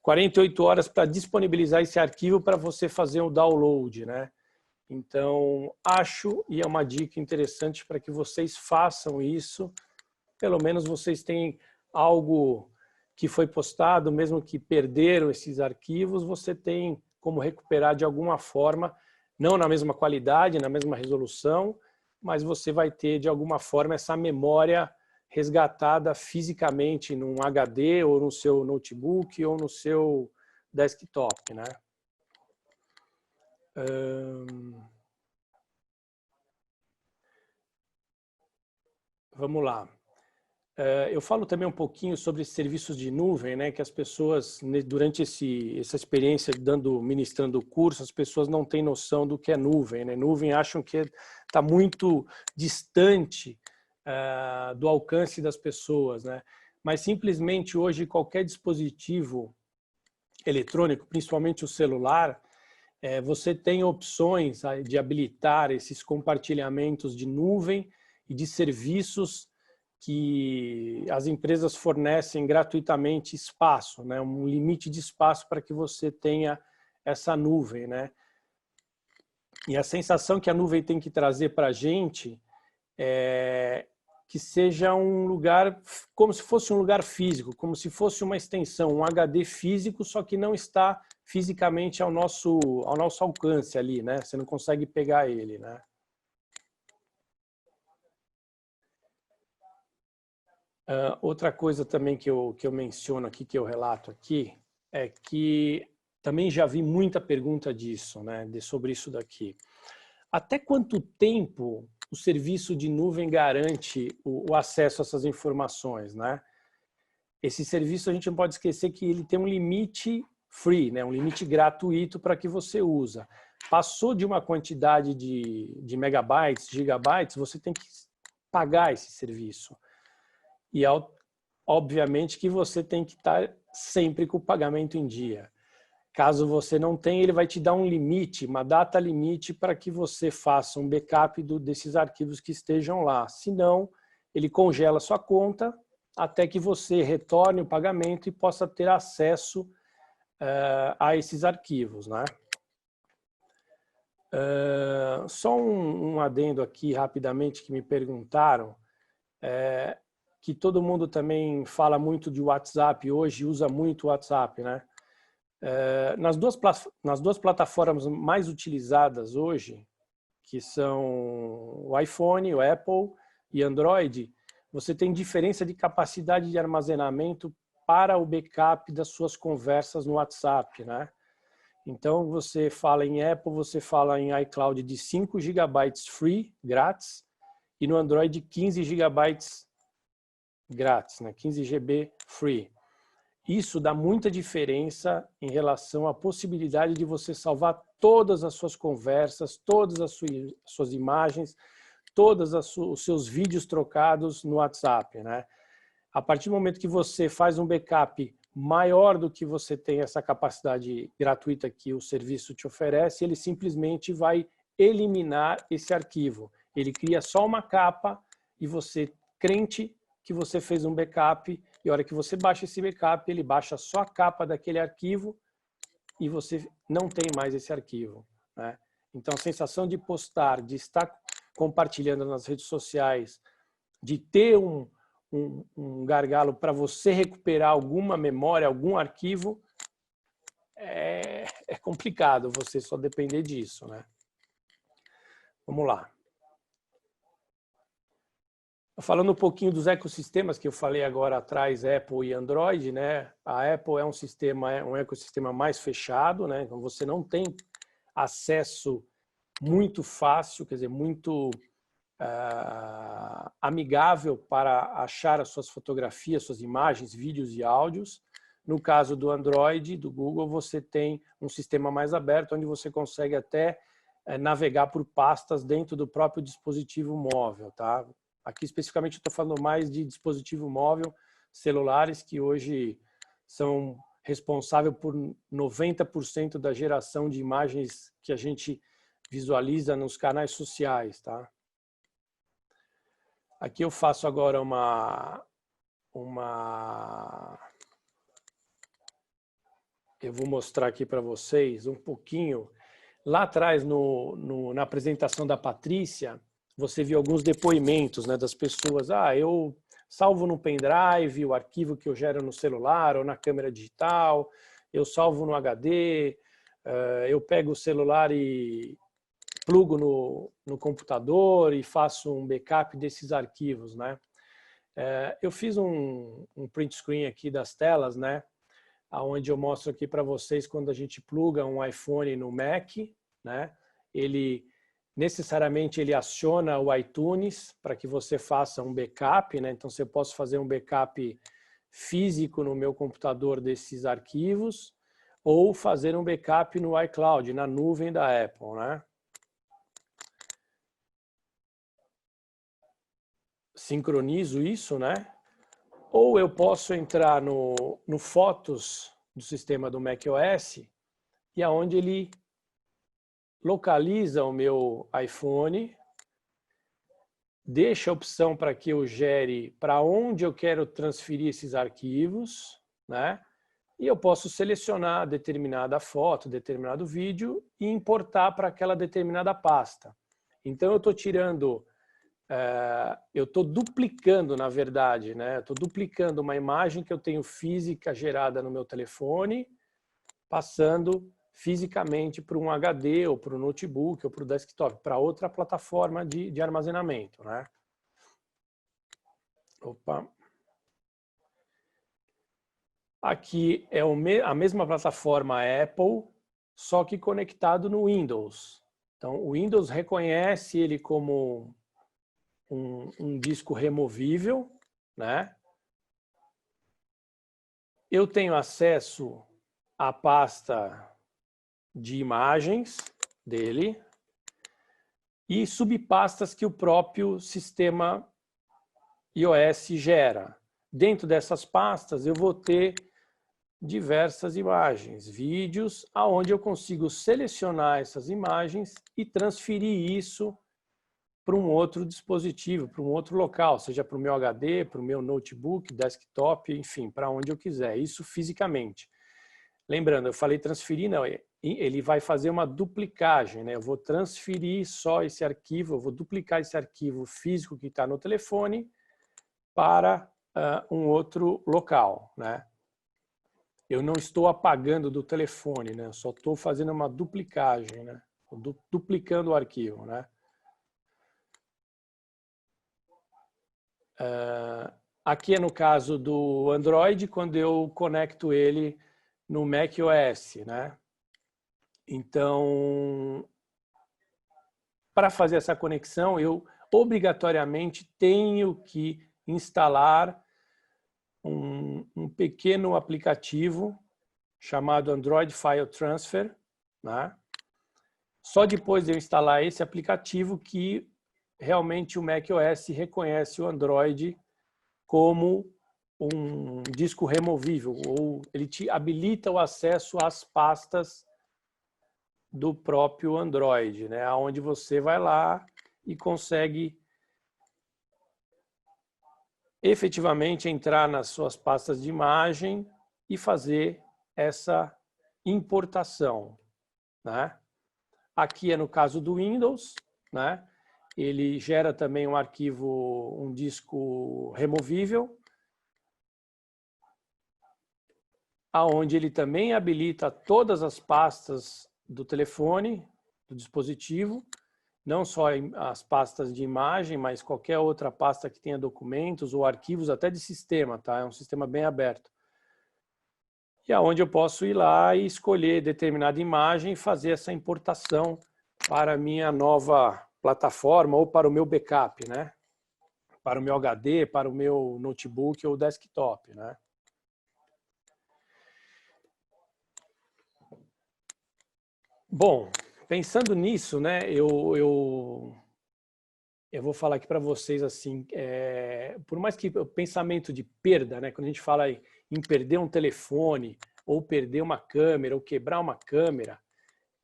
48 horas para disponibilizar esse arquivo para você fazer o download, né? Então, acho, e é uma dica interessante para que vocês façam isso, pelo menos vocês têm algo que foi postado, mesmo que perderam esses arquivos, você tem como recuperar de alguma forma, não na mesma qualidade, na mesma resolução, mas você vai ter de alguma forma essa memória resgatada fisicamente num HD ou no seu notebook ou no seu desktop, né? Vamos lá. Eu falo também um pouquinho sobre serviços de nuvem, né? Que as pessoas, durante essa experiência ministrando o curso, as pessoas não têm noção do que é nuvem, né? Nuvem acham que está muito distante do alcance das pessoas, né? Mas simplesmente hoje qualquer dispositivo eletrônico, principalmente o celular, você tem opções de habilitar esses compartilhamentos de nuvem e de serviços que as empresas fornecem gratuitamente espaço, né? Um limite de espaço para que você tenha essa nuvem, né? E a sensação que a nuvem tem que trazer para a gente é que seja um lugar, como se fosse um lugar físico, como se fosse uma extensão, um HD físico, só que não está fisicamente ao nosso alcance ali, né? Você não consegue pegar ele, né? Outra coisa também que eu menciono aqui, que eu relato aqui, é que também já vi muita pergunta disso, né, sobre isso daqui. Até quanto tempo o serviço de nuvem garante o acesso a essas informações, né? Esse serviço a gente não pode esquecer que ele tem um limite free, né, um limite gratuito para que você usa. Passou de uma quantidade de megabytes, gigabytes, você tem que pagar esse serviço. E, obviamente, que você tem que estar sempre com o pagamento em dia. Caso você não tenha, ele vai te dar um limite, uma data limite para que você faça um backup desses arquivos que estejam lá. Senão, ele congela sua conta até que você retorne o pagamento e possa ter acesso a esses arquivos, né? Só um adendo aqui, rapidamente, que me perguntaram. Que todo mundo também fala muito de WhatsApp hoje, usa muito o WhatsApp, né? Nas duas plataformas mais utilizadas hoje, que são o iPhone, o Apple e Android, você tem diferença de capacidade de armazenamento para o backup das suas conversas no WhatsApp, né? Então, você fala em Apple, você fala em iCloud de 5 GB free, grátis, e no Android 15 GB grátis, né? 15 GB free. Isso dá muita diferença em relação à possibilidade de você salvar todas as suas conversas, todas as suas imagens, todos os seus vídeos trocados no WhatsApp, né? A partir do momento que você faz um backup maior do que você tem essa capacidade gratuita que o serviço te oferece, ele simplesmente vai eliminar esse arquivo. Ele cria só uma capa e você, crente que você fez um backup, e a hora que você baixa esse backup, ele baixa só a capa daquele arquivo e você não tem mais esse arquivo, né? Então, a sensação de postar, de estar compartilhando nas redes sociais, de ter um gargalo para você recuperar alguma memória, algum arquivo, é complicado você só depender disso, né? Vamos lá. Falando um pouquinho dos ecossistemas que eu falei agora atrás, Apple e Android, né? A Apple é um ecossistema mais fechado, né? Então você não tem acesso muito fácil, quer dizer, muito amigável para achar as suas fotografias, suas imagens, vídeos e áudios. No caso do Android, do Google, você tem um sistema mais aberto, onde você consegue até navegar por pastas dentro do próprio dispositivo móvel, tá? Aqui, especificamente, eu estou falando mais de dispositivo móvel, celulares, que hoje são responsáveis por 90% da geração de imagens que a gente visualiza nos canais sociais, tá? Aqui eu faço agora eu vou mostrar aqui para vocês um pouquinho. Lá atrás, na apresentação da Patrícia, você viu alguns depoimentos, né, das pessoas. Eu salvo no pendrive o arquivo que eu gero no celular ou na câmera digital, eu salvo no HD, eu pego o celular e plugo no computador e faço um backup desses arquivos, né? Eu fiz um print screen aqui das telas, né? Onde eu mostro aqui para vocês quando a gente pluga um iPhone no Mac, né? Necessariamente ele aciona o iTunes para que você faça um backup, né? Então, eu posso fazer um backup físico no meu computador desses arquivos ou fazer um backup no iCloud, na nuvem da Apple, né? Sincronizo isso, né? Ou eu posso entrar no Fotos do sistema do macOS e aonde ele localiza o meu iPhone, deixa a opção para que eu gere para onde eu quero transferir esses arquivos, né? E eu posso selecionar determinada foto, determinado vídeo e importar para aquela determinada pasta. Então eu estou tirando... eu estou duplicando, na verdade, né? Estou duplicando uma imagem que eu tenho física gerada no meu telefone, passando fisicamente para um HD, ou para o notebook, ou para o desktop, para outra plataforma de armazenamento, né? Opa! Aqui é a mesma plataforma Apple, só que conectado no Windows. Então, o Windows reconhece ele como um disco removível, né? Eu tenho acesso à pasta de imagens dele e subpastas que o próprio sistema iOS gera. Dentro dessas pastas eu vou ter diversas imagens, vídeos, aonde eu consigo selecionar essas imagens e transferir isso para um outro dispositivo, para um outro local, seja para o meu HD, para o meu notebook, desktop, enfim, para onde eu quiser, isso fisicamente. Lembrando, eu falei transferir, não, ele vai fazer uma duplicagem, né? Eu vou transferir só esse arquivo, eu vou duplicar esse arquivo físico que está no telefone para um outro local, né? Eu não estou apagando do telefone, né? Eu só estou fazendo uma duplicagem, né? Duplicando o arquivo, né? Aqui é no caso do Android, quando eu conecto ele no macOS, né? Então, para fazer essa conexão, eu obrigatoriamente tenho que instalar um pequeno aplicativo chamado Android File Transfer, né? Só depois de eu instalar esse aplicativo que realmente o macOS reconhece o Android como um disco removível, ou ele te habilita o acesso às pastas do próprio Android, né? Onde você vai lá e consegue efetivamente entrar nas suas pastas de imagem e fazer essa importação, né? Aqui é no caso do Windows, né? Ele gera também um arquivo, um disco removível, aonde ele também habilita todas as pastas do telefone, do dispositivo, não só as pastas de imagem, mas qualquer outra pasta que tenha documentos ou arquivos até de sistema, tá? É um sistema bem aberto. E aonde eu posso ir lá e escolher determinada imagem e fazer essa importação para a minha nova plataforma ou para o meu backup, né? Para o meu HD, para o meu notebook ou desktop, né? Bom, pensando nisso, né, eu vou falar aqui para vocês assim, por mais que o pensamento de perda, né, quando a gente fala em perder um telefone, ou perder uma câmera, ou quebrar uma câmera,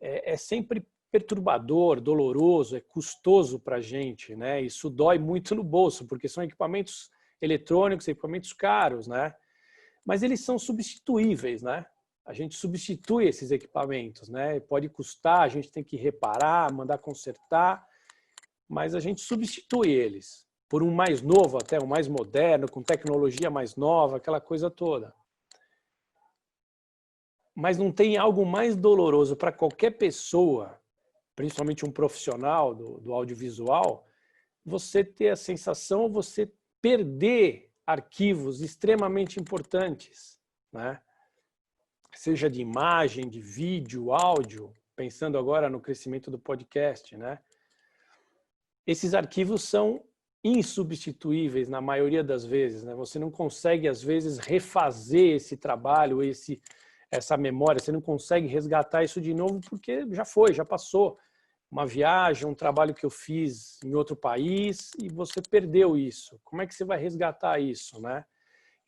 é sempre perturbador, doloroso, é custoso para a gente, né? Isso dói muito no bolso, porque são equipamentos eletrônicos, equipamentos caros, né? Mas eles são substituíveis, né? A gente substitui esses equipamentos, né? Pode custar, a gente tem que reparar, mandar consertar, mas a gente substitui eles por um mais novo, até um mais moderno, com tecnologia mais nova, aquela coisa toda. Mas não tem algo mais doloroso para qualquer pessoa, principalmente um profissional do audiovisual, você ter a sensação, você perder arquivos extremamente importantes, né? Seja de imagem, de vídeo, áudio, pensando agora no crescimento do podcast, né? Esses arquivos são insubstituíveis na maioria das vezes, né? Você não consegue, às vezes, refazer esse trabalho, essa memória, você não consegue resgatar isso de novo porque já foi, já passou. Uma viagem, um trabalho que eu fiz em outro país e você perdeu isso. Como é que você vai resgatar isso, né?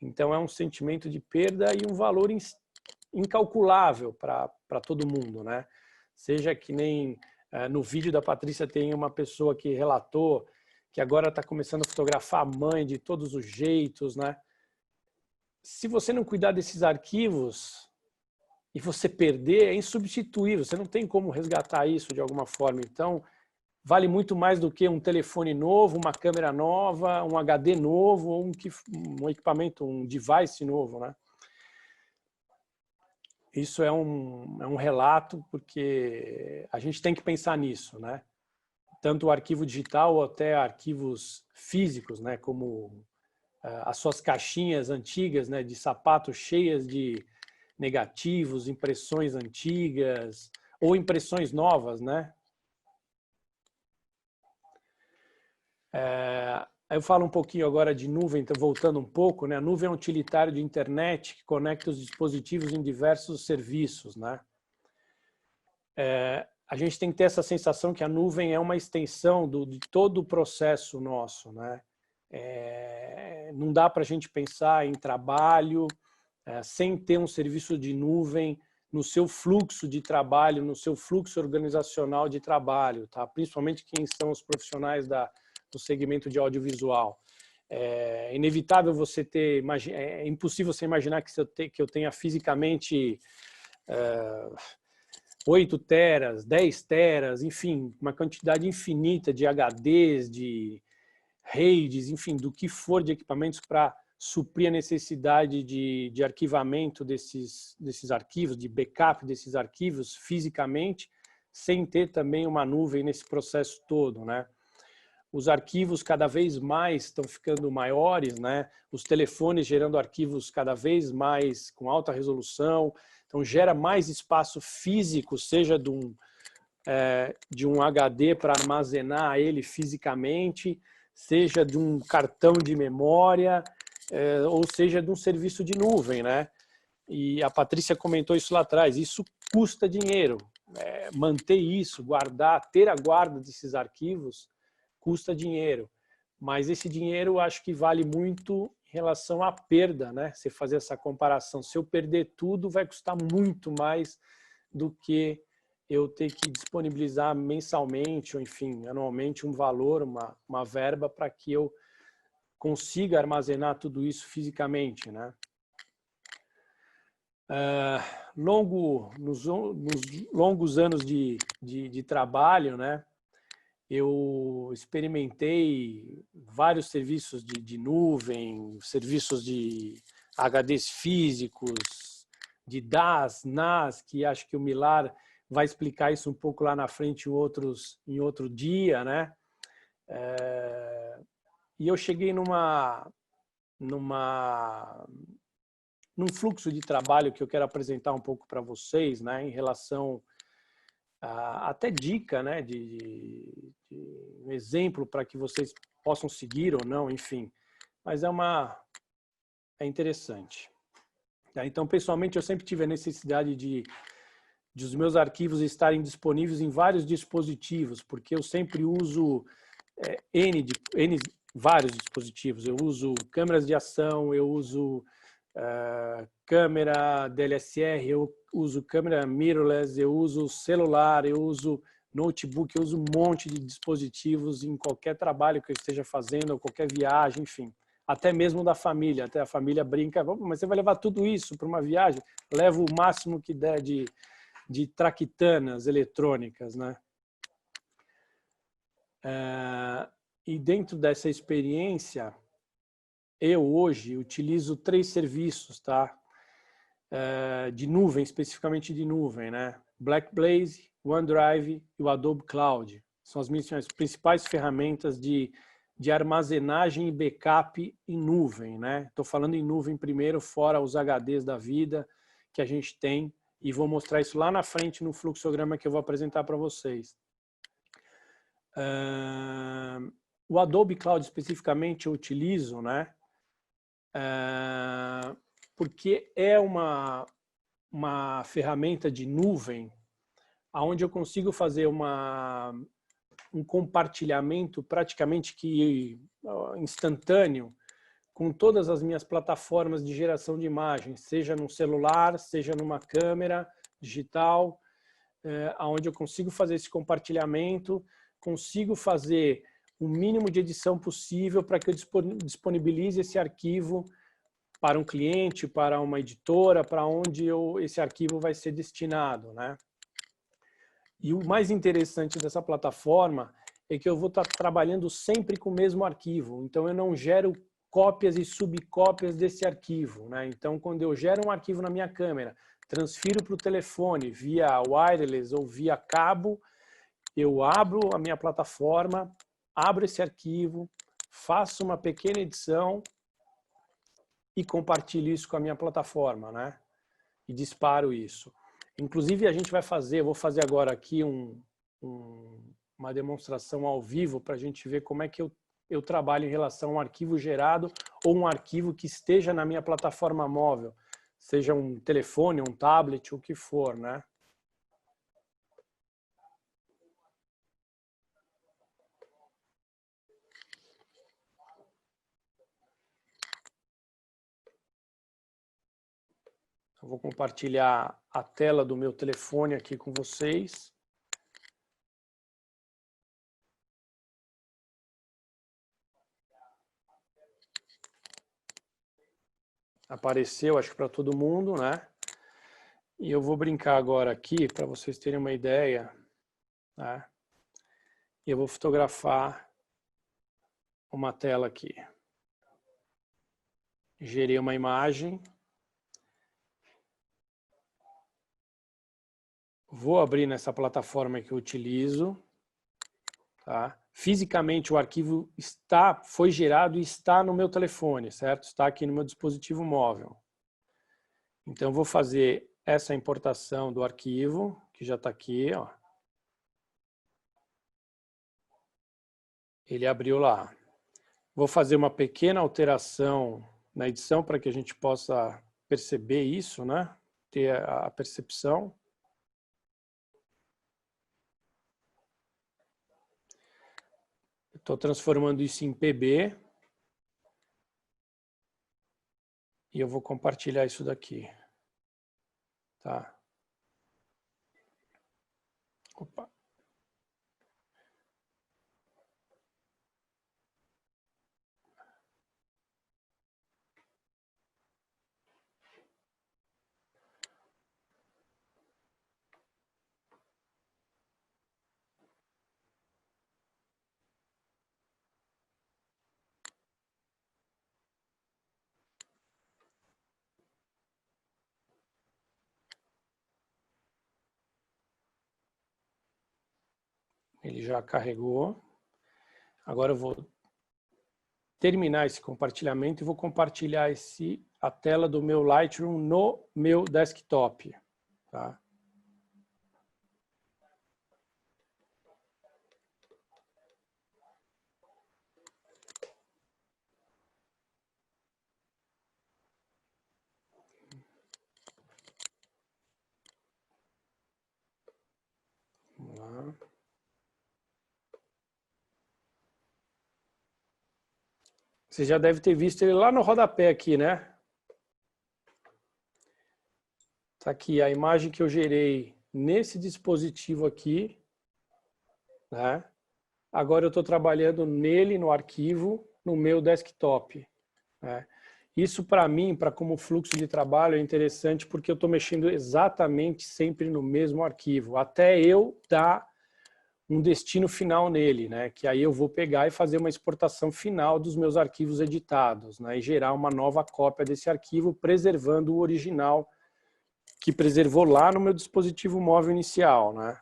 Então é um sentimento de perda e um valor incalculável para todo mundo, né? Seja que nem no vídeo da Patrícia tem uma pessoa que relatou que agora está começando a fotografar a mãe de todos os jeitos, né? Se você não cuidar desses arquivos e você perder, é insubstituível, você não tem como resgatar isso de alguma forma. Então, vale muito mais do que um telefone novo, uma câmera nova, um HD novo, ou um equipamento, um device novo, né? Isso é um relato, porque a gente tem que pensar nisso, né? Tanto o arquivo digital ou até arquivos físicos, né? Como as suas caixinhas antigas, né? De sapato cheias de negativos, impressões antigas ou impressões novas, né? Eu falo um pouquinho agora de nuvem, então voltando um pouco, né? A nuvem é um utilitário de internet que conecta os dispositivos em diversos serviços, né? A gente tem que ter essa sensação que a nuvem é uma extensão de todo o processo nosso, né? Não dá para a gente pensar em trabalho sem ter um serviço de nuvem no seu fluxo de trabalho, no seu fluxo organizacional de trabalho, tá? Principalmente quem são os profissionais do segmento de audiovisual. É inevitável você ter, é impossível você imaginar que eu tenha fisicamente 8 teras, 10 teras, enfim, uma quantidade infinita de HDs, de RAIDs, enfim, do que for de equipamentos para suprir a necessidade de arquivamento desses arquivos, de backup desses arquivos fisicamente, sem ter também uma nuvem nesse processo todo, né? Os arquivos cada vez mais estão ficando maiores, né? Os telefones gerando arquivos cada vez mais com alta resolução, então gera mais espaço físico, seja de um HD para armazenar ele fisicamente, seja de um cartão de memória, ou seja de um serviço de nuvem, né? E a Patrícia comentou isso lá atrás, isso custa dinheiro, manter isso, guardar, ter a guarda desses arquivos custa dinheiro, mas esse dinheiro acho que vale muito em relação à perda, né? Você fazer essa comparação, se eu perder tudo vai custar muito mais do que eu ter que disponibilizar mensalmente ou enfim, anualmente um valor, uma verba para que eu consiga armazenar tudo isso fisicamente, né? Nos longos anos de trabalho, né? Eu experimentei vários serviços de nuvem, serviços de HDs físicos, de DAS, NAS, que acho que o Milar vai explicar isso um pouco lá na frente em outro dia, né? E eu cheguei num fluxo de trabalho que eu quero apresentar um pouco para vocês, né? Em relação até dica, né, de um exemplo para que vocês possam seguir ou não, enfim. Mas é interessante. Então, pessoalmente, eu sempre tive a necessidade de os meus arquivos estarem disponíveis em vários dispositivos, porque eu sempre uso vários dispositivos. Eu uso câmeras de ação, eu uso câmera DLSR, eu uso câmera mirrorless, eu uso celular, eu uso notebook, eu uso um monte de dispositivos em qualquer trabalho que eu esteja fazendo, ou qualquer viagem, enfim. Até mesmo da família, até a família brinca, mas você vai levar tudo isso para uma viagem? Levo o máximo que der de traquitanas eletrônicas, né? E dentro dessa experiência, eu hoje utilizo 3 serviços, tá? De nuvem, especificamente de nuvem, né? Blackblaze, OneDrive e o Adobe Cloud. São as minhas principais ferramentas de armazenagem e backup em nuvem, né? Estou falando em nuvem primeiro, fora os HDs da vida que a gente tem, e vou mostrar isso lá na frente no fluxograma que eu vou apresentar para vocês. O Adobe Cloud especificamente eu utilizo, né? Porque é uma ferramenta de nuvem onde eu consigo fazer um compartilhamento praticamente que instantâneo com todas as minhas plataformas de geração de imagens, seja num celular, seja numa câmera digital, onde eu consigo fazer esse compartilhamento, consigo fazer o mínimo de edição possível para que eu disponibilize esse arquivo para um cliente, para uma editora, para onde esse arquivo vai ser destinado, né? E o mais interessante dessa plataforma é que eu vou estar trabalhando sempre com o mesmo arquivo. Então, eu não gero cópias e subcópias desse arquivo, né? Então, quando eu gero um arquivo na minha câmera, transfiro para o telefone via wireless ou via cabo, eu abro a minha plataforma, abro esse arquivo, faço uma pequena edição e compartilho isso com a minha plataforma, né? E disparo isso. Inclusive, eu vou fazer agora aqui uma demonstração ao vivo para a gente ver como é que eu trabalho em relação a um arquivo gerado ou um arquivo que esteja na minha plataforma móvel, seja um telefone, um tablet, o que for, né? Eu vou compartilhar a tela do meu telefone aqui com vocês. Apareceu, acho que para todo mundo, né? E eu vou brincar agora aqui, para vocês terem uma ideia, né? E eu vou fotografar uma tela aqui. Gerei uma imagem. Vou abrir nessa plataforma que eu utilizo, tá? Fisicamente o arquivo foi gerado e está no meu telefone, certo? Está aqui no meu dispositivo móvel. Então vou fazer essa importação do arquivo, que já está aqui, ó. Ele abriu lá. Vou fazer uma pequena alteração na edição para que a gente possa perceber isso, né? Ter a percepção. Estou transformando isso em PB. E eu vou compartilhar isso daqui. Tá? Opa. Ele já carregou. Agora eu vou terminar esse compartilhamento e vou compartilhar a tela do meu Lightroom no meu desktop. Tá? Você já deve ter visto ele lá no rodapé aqui, né? Tá aqui a imagem que eu gerei nesse dispositivo aqui, né? Agora eu estou trabalhando nele, no arquivo, no meu desktop, né? Isso para mim, para como fluxo de trabalho, é interessante porque eu estou mexendo exatamente sempre no mesmo arquivo, até eu dar um destino final nele, né? Que aí eu vou pegar e fazer uma exportação final dos meus arquivos editados, né? E gerar uma nova cópia desse arquivo, preservando o original que preservou lá no meu dispositivo móvel inicial, né?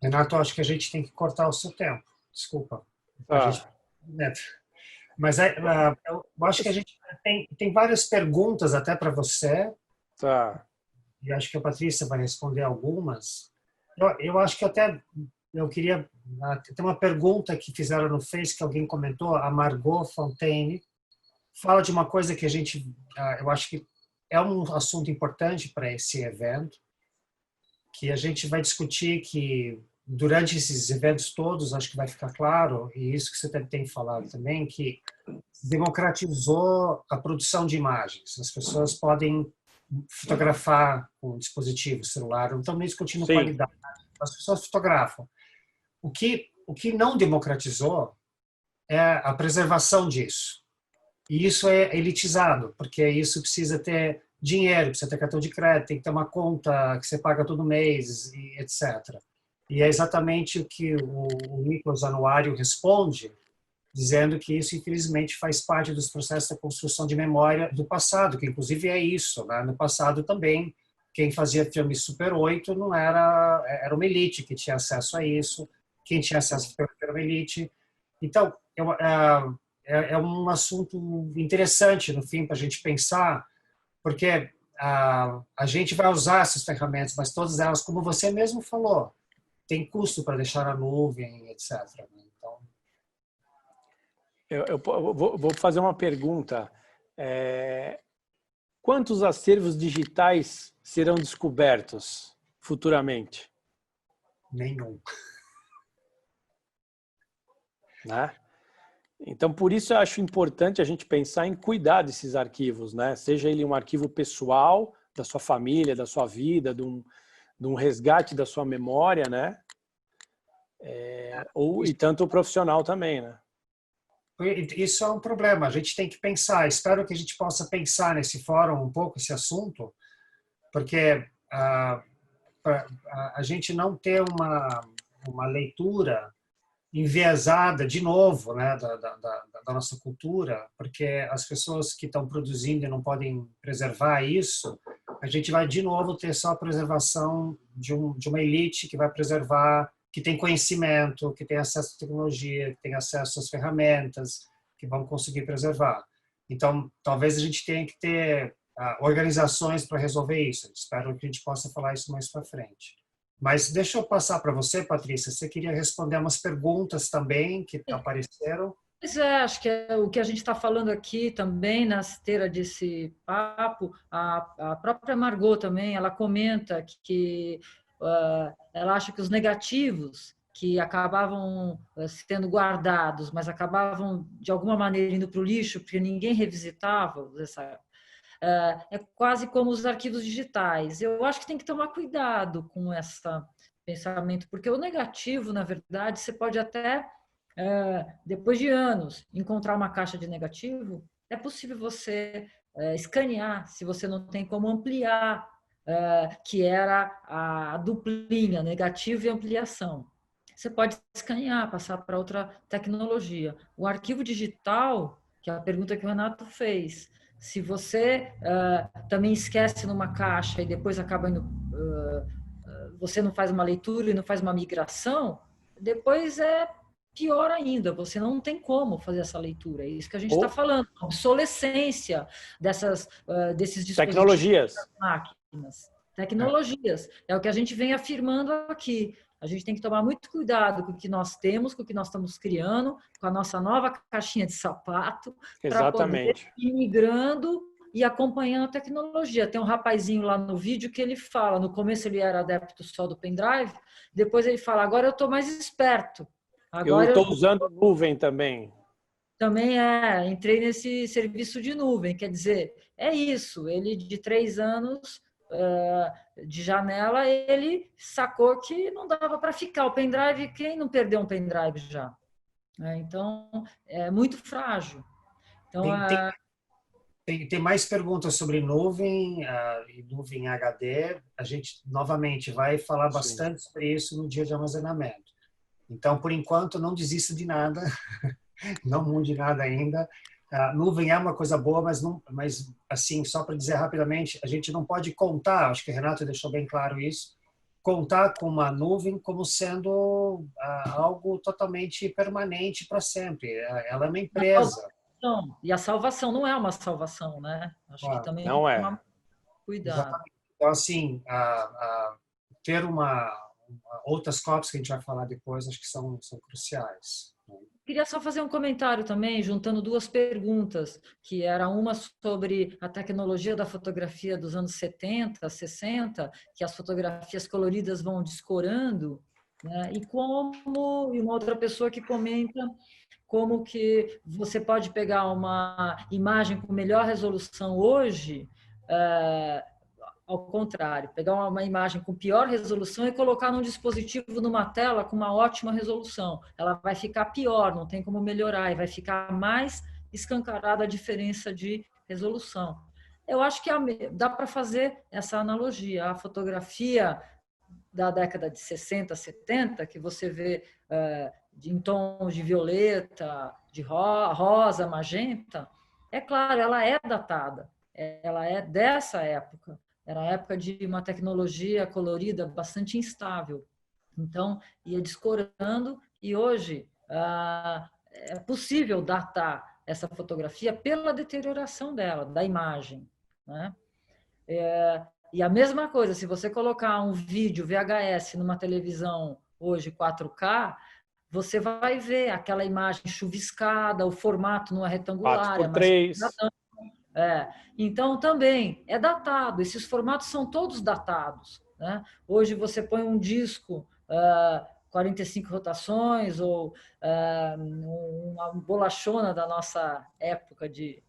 Renato, acho que a gente tem que cortar o seu tempo. Desculpa. Mas eu acho que a gente tem várias perguntas até para você. Tá. E acho que a Patrícia vai responder algumas. Eu acho que eu queria... Tem uma pergunta que fizeram no Face que alguém comentou, a Margot Fontaine, fala de uma coisa que eu acho que é um assunto importante para esse evento, que a gente vai discutir que durante esses eventos todos, acho que vai ficar claro, e isso que você tem falado também, que democratizou a produção de imagens. As pessoas podem fotografar com um dispositivo celular, não estão nem discutindo qualidade, as pessoas fotografam. O que não democratizou é a preservação disso. E isso é elitizado, porque isso precisa ter dinheiro, precisa ter cartão de crédito, tem que ter uma conta que você paga todo mês, e etc. E é exatamente o que o Nicolas Anuário responde, dizendo que isso, infelizmente, faz parte dos processos da construção de memória do passado, que inclusive é isso, né? No passado também, quem fazia filme Super 8 não era uma elite que tinha acesso a isso, quem tinha acesso era uma elite. Então, é um assunto interessante, no fim, para a gente pensar, porque a gente vai usar essas ferramentas, mas todas elas, como você mesmo falou, tem custo para deixar na nuvem, etc. Então... Eu vou fazer uma pergunta. Quantos acervos digitais serão descobertos futuramente? Nenhum. Né? Então, por isso eu acho importante a gente pensar em cuidar desses arquivos, né? Seja ele um arquivo pessoal, da sua família, da sua vida, de um resgate da sua memória, né? E tanto o profissional também, né? Isso é um problema, a gente tem que pensar. Espero que a gente possa pensar nesse fórum um pouco esse assunto, porque a gente não ter uma leitura enviesada, de novo, né, da nossa cultura, porque as pessoas que estão produzindo e não podem preservar isso, a gente vai de novo ter só a preservação de uma elite que vai preservar, que tem conhecimento, que tem acesso à tecnologia, que tem acesso às ferramentas, que vão conseguir preservar. Então, talvez a gente tenha que ter organizações para resolver isso. Espero que a gente possa falar isso mais para frente. Mas deixa eu passar para você, Patrícia. Você queria responder umas perguntas também que apareceram? Pois acho que o que a gente está falando aqui também, na esteira desse papo, a própria Margot também, ela comenta que ela acha que os negativos que acabavam sendo guardados, mas acabavam, de alguma maneira, indo para o lixo, porque ninguém revisitava é quase como os arquivos digitais. Eu acho que tem que tomar cuidado com esse pensamento, porque o negativo, na verdade, você pode até, depois de anos, encontrar uma caixa de negativo, é possível você escanear, se você não tem como ampliar, que era a duplinha, negativo e ampliação. Você pode escanear, passar para outra tecnologia. O arquivo digital, que é a pergunta que o Renato fez, se você também esquece numa caixa e depois acaba indo, você não faz uma leitura e não faz uma migração, depois é pior ainda, você não tem como fazer essa leitura. É isso que a gente está falando, obsolescência desses dispositivos, tecnologias, máquinas, tecnologias. É o que a gente vem afirmando aqui. A gente tem que tomar muito cuidado com o que nós temos, com o que nós estamos criando, com a nossa nova caixinha de sapato, para poder ir migrando e acompanhando a tecnologia. Tem um rapazinho lá no vídeo que ele fala, no começo ele era adepto só do pendrive, depois ele fala, agora eu estou mais esperto, Eu Agora estou usando nuvem também. também entrei nesse serviço de nuvem, quer dizer, é isso, ele de 3 anos de janela, ele sacou que não dava para ficar. O pendrive, quem não perdeu um pendrive já? Então, é muito frágil. Então, Tem mais perguntas sobre nuvem e nuvem HD. A gente, novamente, vai falar bastante sobre isso no dia de armazenamento. Então, por enquanto, não desista de nada, não mude nada ainda. Nuvem é uma coisa boa, mas assim, só para dizer rapidamente, a gente não pode contar, acho que o Renato deixou bem claro isso, contar com uma nuvem como sendo algo totalmente permanente para sempre. Ela é uma empresa. E a salvação não é uma salvação, né? Acho que também não tem que é. tomar cuidado. Exatamente. Então, assim, ter outras cópias que a gente vai falar depois, acho que são cruciais. Queria só fazer um comentário também, juntando 2 perguntas, que era uma sobre a tecnologia da fotografia dos anos 70, 60, que as fotografias coloridas vão descorando, né? E uma outra pessoa que comenta como que você pode pegar uma imagem com melhor resolução hoje, ao contrário, pegar uma imagem com pior resolução e colocar num dispositivo, numa tela com uma ótima resolução. Ela vai ficar pior, não tem como melhorar, e vai ficar mais escancarada a diferença de resolução. Eu acho que dá para fazer essa analogia. A fotografia da década de 60, 70, que você vê em tons de violeta, de rosa, magenta, é claro, ela é datada, ela é dessa época. Era a época de uma tecnologia colorida bastante instável. Então, ia descorando e hoje é possível datar essa fotografia pela deterioração dela, da imagem, né? E a mesma coisa, se você colocar um vídeo VHS numa televisão hoje 4K, você vai ver aquela imagem chuviscada, o formato não é retangular, 4x3. Então, também é datado. Esses formatos são todos datados, né? Hoje você põe um disco 45 rotações ou uma bolachona da nossa época de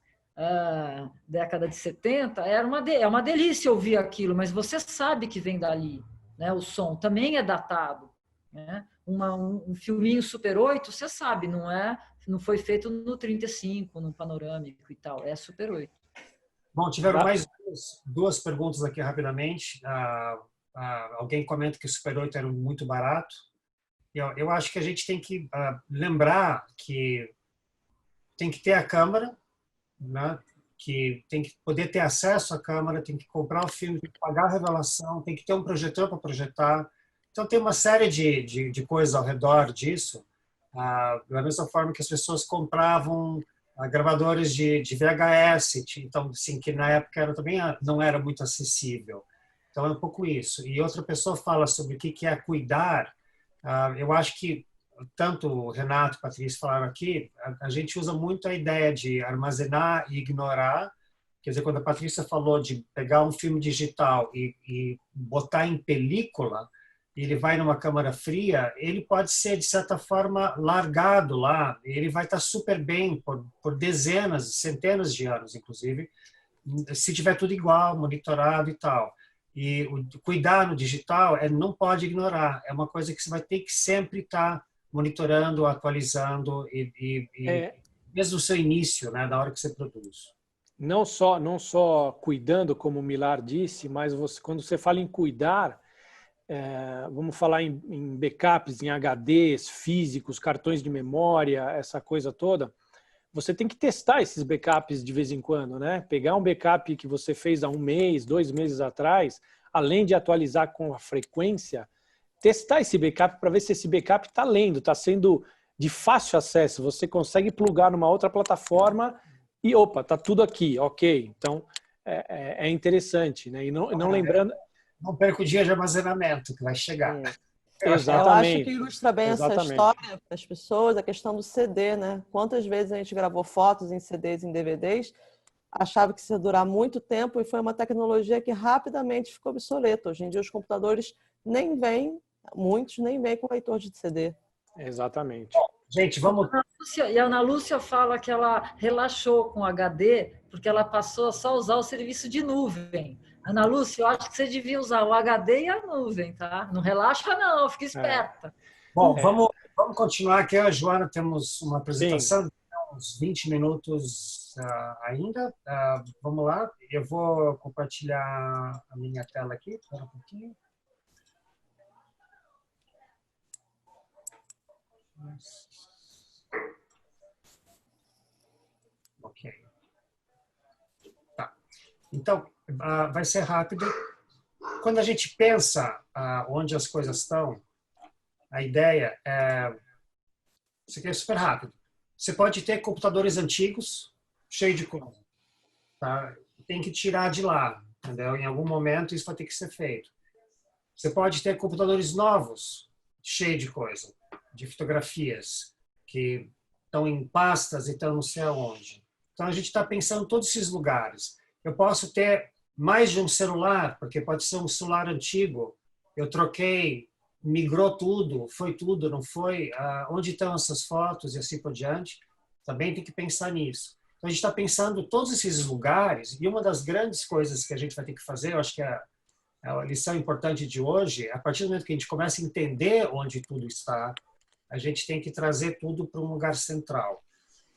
década de 70, é uma delícia ouvir aquilo, mas você sabe que vem dali, né? O som também é datado, né? Um filminho Super 8, você sabe, não foi feito no 35, no panorâmico e tal, é Super 8. Bom, tiveram mais 2 perguntas aqui rapidamente. Alguém comenta que o Super 8 era muito barato. Eu acho que a gente tem que lembrar que tem que ter a câmera, né? Que tem que poder ter acesso à câmera, tem que comprar o filme, tem que pagar a revelação, tem que ter um projetor para projetar. Então, tem uma série de coisas ao redor disso, da mesma forma que as pessoas compravam gravadores de VHS, então, assim, que na época também não era muito acessível. Então, é um pouco isso. E outra pessoa fala sobre o que é cuidar. Eu acho que tanto o Renato e a Patrícia falaram aqui, a gente usa muito a ideia de armazenar e ignorar. Quer dizer, quando a Patrícia falou de pegar um filme digital e botar em película, ele vai numa câmara fria, ele pode ser, de certa forma, largado lá. Ele vai estar super bem por dezenas, centenas de anos, inclusive, se tiver tudo igual, monitorado e tal. E cuidar no digital não pode ignorar. É uma coisa que você vai ter que sempre estar monitorando, atualizando, desde o seu início, né, da hora que você produz. Não só cuidando, como o Milar disse, mas quando você fala em cuidar, vamos falar em backups, em HDs físicos, cartões de memória, essa coisa toda, você tem que testar esses backups de vez em quando, né? Pegar um backup que você fez há 1 mês, 2 meses atrás, além de atualizar com a frequência, testar esse backup para ver se esse backup está lendo, está sendo de fácil acesso, você consegue plugar numa outra plataforma e, opa, está tudo aqui, ok. Então, é interessante, né? E não lembrando... Não perca o dia de armazenamento, que vai chegar. Exatamente. Eu acho que ilustra bem essa história para as pessoas, a questão do CD, né? Quantas vezes a gente gravou fotos em CDs, em DVDs, achava que isso ia durar muito tempo e foi uma tecnologia que rapidamente ficou obsoleta. Hoje em dia os computadores muitos nem vêm com leitor de CD. Exatamente. Gente, vamos... E a Ana Lúcia fala que ela relaxou com o HD porque ela passou a só usar o serviço de nuvem. Ana Lúcia, eu acho que você devia usar o HD e a nuvem, tá? Não relaxa não, fica esperta. Bom, vamos continuar aqui. Eu e a Joana temos uma apresentação, uns 20 minutos ainda. Vamos lá, eu vou compartilhar a minha tela aqui, espera um pouquinho. Ok. Tá. Então, vai ser rápido. Quando a gente pensa onde as coisas estão, a ideia é... Isso aqui é super rápido. Você pode ter computadores antigos, cheio de coisa. Tá? Tem que tirar de lá, entendeu? Em algum momento isso vai ter que ser feito. Você pode ter computadores novos, cheio de coisa, de fotografias, que estão em pastas e estão não sei aonde. Então, a gente está pensando em todos esses lugares. Eu posso ter mais de um celular, porque pode ser um celular antigo. Eu troquei, migrou tudo, foi tudo, não foi? Onde estão essas fotos e assim por diante? Também tem que pensar nisso. Então, a gente está pensando em todos esses lugares, e uma das grandes coisas que a gente vai ter que fazer, eu acho que é a lição importante de hoje, a partir do momento que a gente começa a entender onde tudo está, a gente tem que trazer tudo para um lugar central.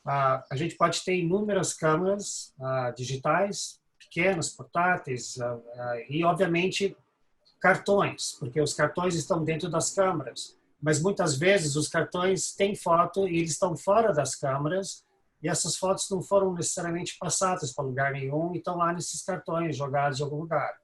A gente pode ter inúmeras câmeras digitais, pequenas, portáteis, e, obviamente, cartões, porque os cartões estão dentro das câmeras. Mas, muitas vezes, os cartões têm foto e eles estão fora das câmeras, e essas fotos não foram necessariamente passadas para lugar nenhum e estão lá nesses cartões jogados em algum lugar.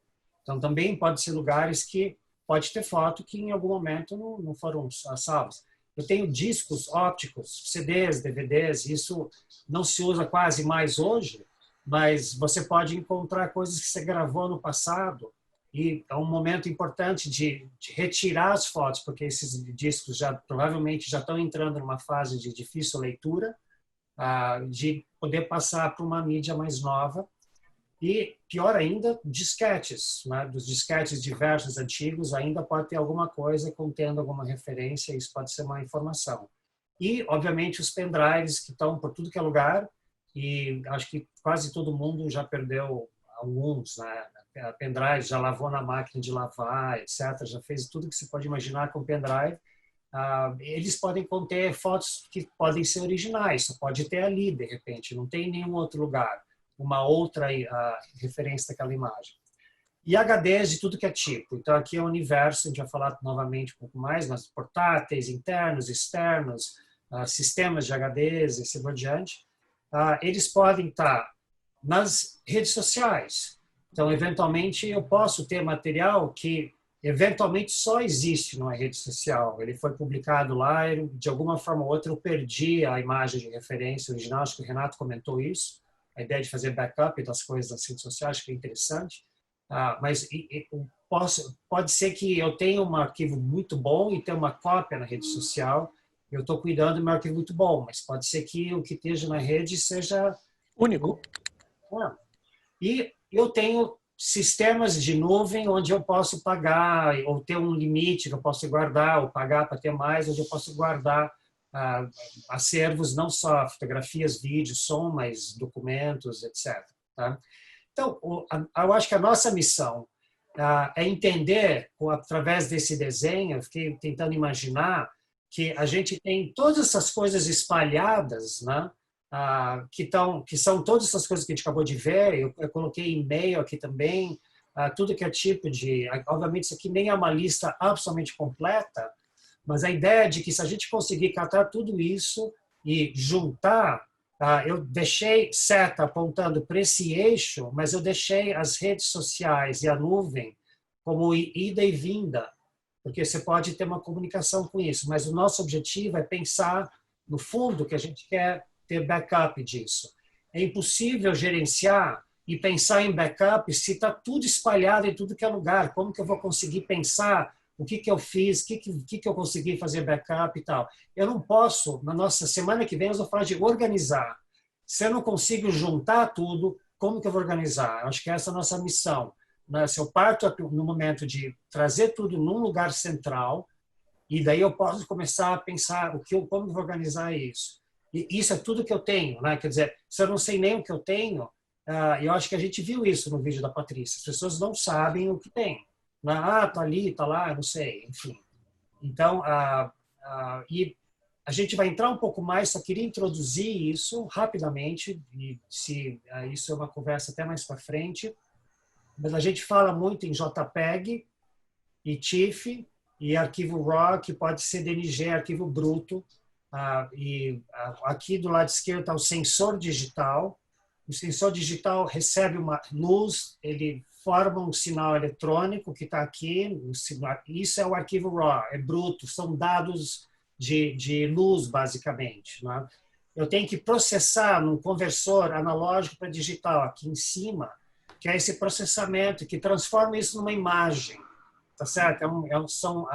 Então, também pode ser lugares que pode ter foto que, em algum momento, não foram salvas. Eu tenho discos ópticos, CDs, DVDs, isso não se usa quase mais hoje, mas você pode encontrar coisas que você gravou no passado e é um momento importante de retirar as fotos, porque esses discos provavelmente já estão entrando numa fase de difícil leitura, de poder passar para uma mídia mais nova. E, pior ainda, disquetes. Né? Dos disquetes diversos antigos ainda pode ter alguma coisa contendo alguma referência, isso pode ser uma informação. E, obviamente, os pendrives que estão por tudo que é lugar, e acho que quase todo mundo já perdeu alguns, né? Pendrive, já lavou na máquina de lavar, etc. Já fez tudo que você pode imaginar com pendrive. Eles podem conter fotos que podem ser originais, só pode ter ali, de repente, não tem em nenhum outro lugar uma outra referência daquela imagem. E HDs de tudo que é tipo. Então, aqui é o universo, a gente vai falar novamente um pouco mais, mas portáteis, internos, externos, sistemas de HDs e assim por diante. Eles podem estar nas redes sociais. Então, eventualmente, eu posso ter material que, eventualmente, só existe numa rede social. Ele foi publicado lá, de alguma forma ou outra, eu perdi a imagem de referência original, acho que o Renato comentou isso. A ideia de fazer backup das coisas das redes sociais, acho que é interessante. Mas pode ser que eu tenha um arquivo muito bom e tenha uma cópia na rede social. Eu estou cuidando do meu arquivo muito bom, mas pode ser que o que esteja na rede seja único. E eu tenho sistemas de nuvem onde eu posso pagar ou ter um limite que eu posso guardar ou pagar para ter mais, onde eu posso guardar acervos, não só fotografias, vídeos, som, mas documentos, etc. Tá? Então, eu acho que a nossa missão é entender, através desse desenho, eu fiquei tentando imaginar que a gente tem todas essas coisas espalhadas, né? Que são todas essas coisas que a gente acabou de ver. Eu coloquei e-mail aqui também, tudo que é tipo de... Obviamente, isso aqui nem é uma lista absolutamente completa, mas a ideia de que se a gente conseguir catar tudo isso e juntar, eu deixei seta apontando para esse eixo, mas eu deixei as redes sociais e a nuvem como ida e vinda, porque você pode ter uma comunicação com isso, mas o nosso objetivo é pensar no fundo que a gente quer ter backup disso. É impossível gerenciar e pensar em backup se está tudo espalhado em tudo que é lugar. Como que eu vou conseguir pensar o que eu fiz, o que eu consegui fazer backup e tal. Eu não posso, na nossa semana que vem, nós vamos falar de organizar. Se eu não consigo juntar tudo, como que eu vou organizar? Eu acho que essa é a nossa missão. Se eu parto no momento de trazer tudo num lugar central, E daí eu posso começar a pensar como eu vou organizar isso. E isso é tudo que eu tenho, né? Quer dizer, se eu não sei nem o que eu tenho, eu acho que a gente viu isso no vídeo da Patrícia. As pessoas não sabem o que tem. Tá ali, tá lá, eu não sei, enfim. Então, e a gente vai entrar um pouco mais, só queria introduzir isso rapidamente, e se isso é uma conversa até mais para frente, mas a gente fala muito em JPEG e TIFF e arquivo RAW, que pode ser DNG, arquivo bruto. Aqui do lado esquerdo está o sensor digital. O sensor digital recebe uma luz, ele forma um sinal eletrônico que está aqui. Isso é o arquivo RAW, é bruto, são dados de luz, basicamente, né? Eu tenho que processar num conversor analógico para digital aqui em cima, que é esse processamento que transforma isso numa imagem, tá certo? São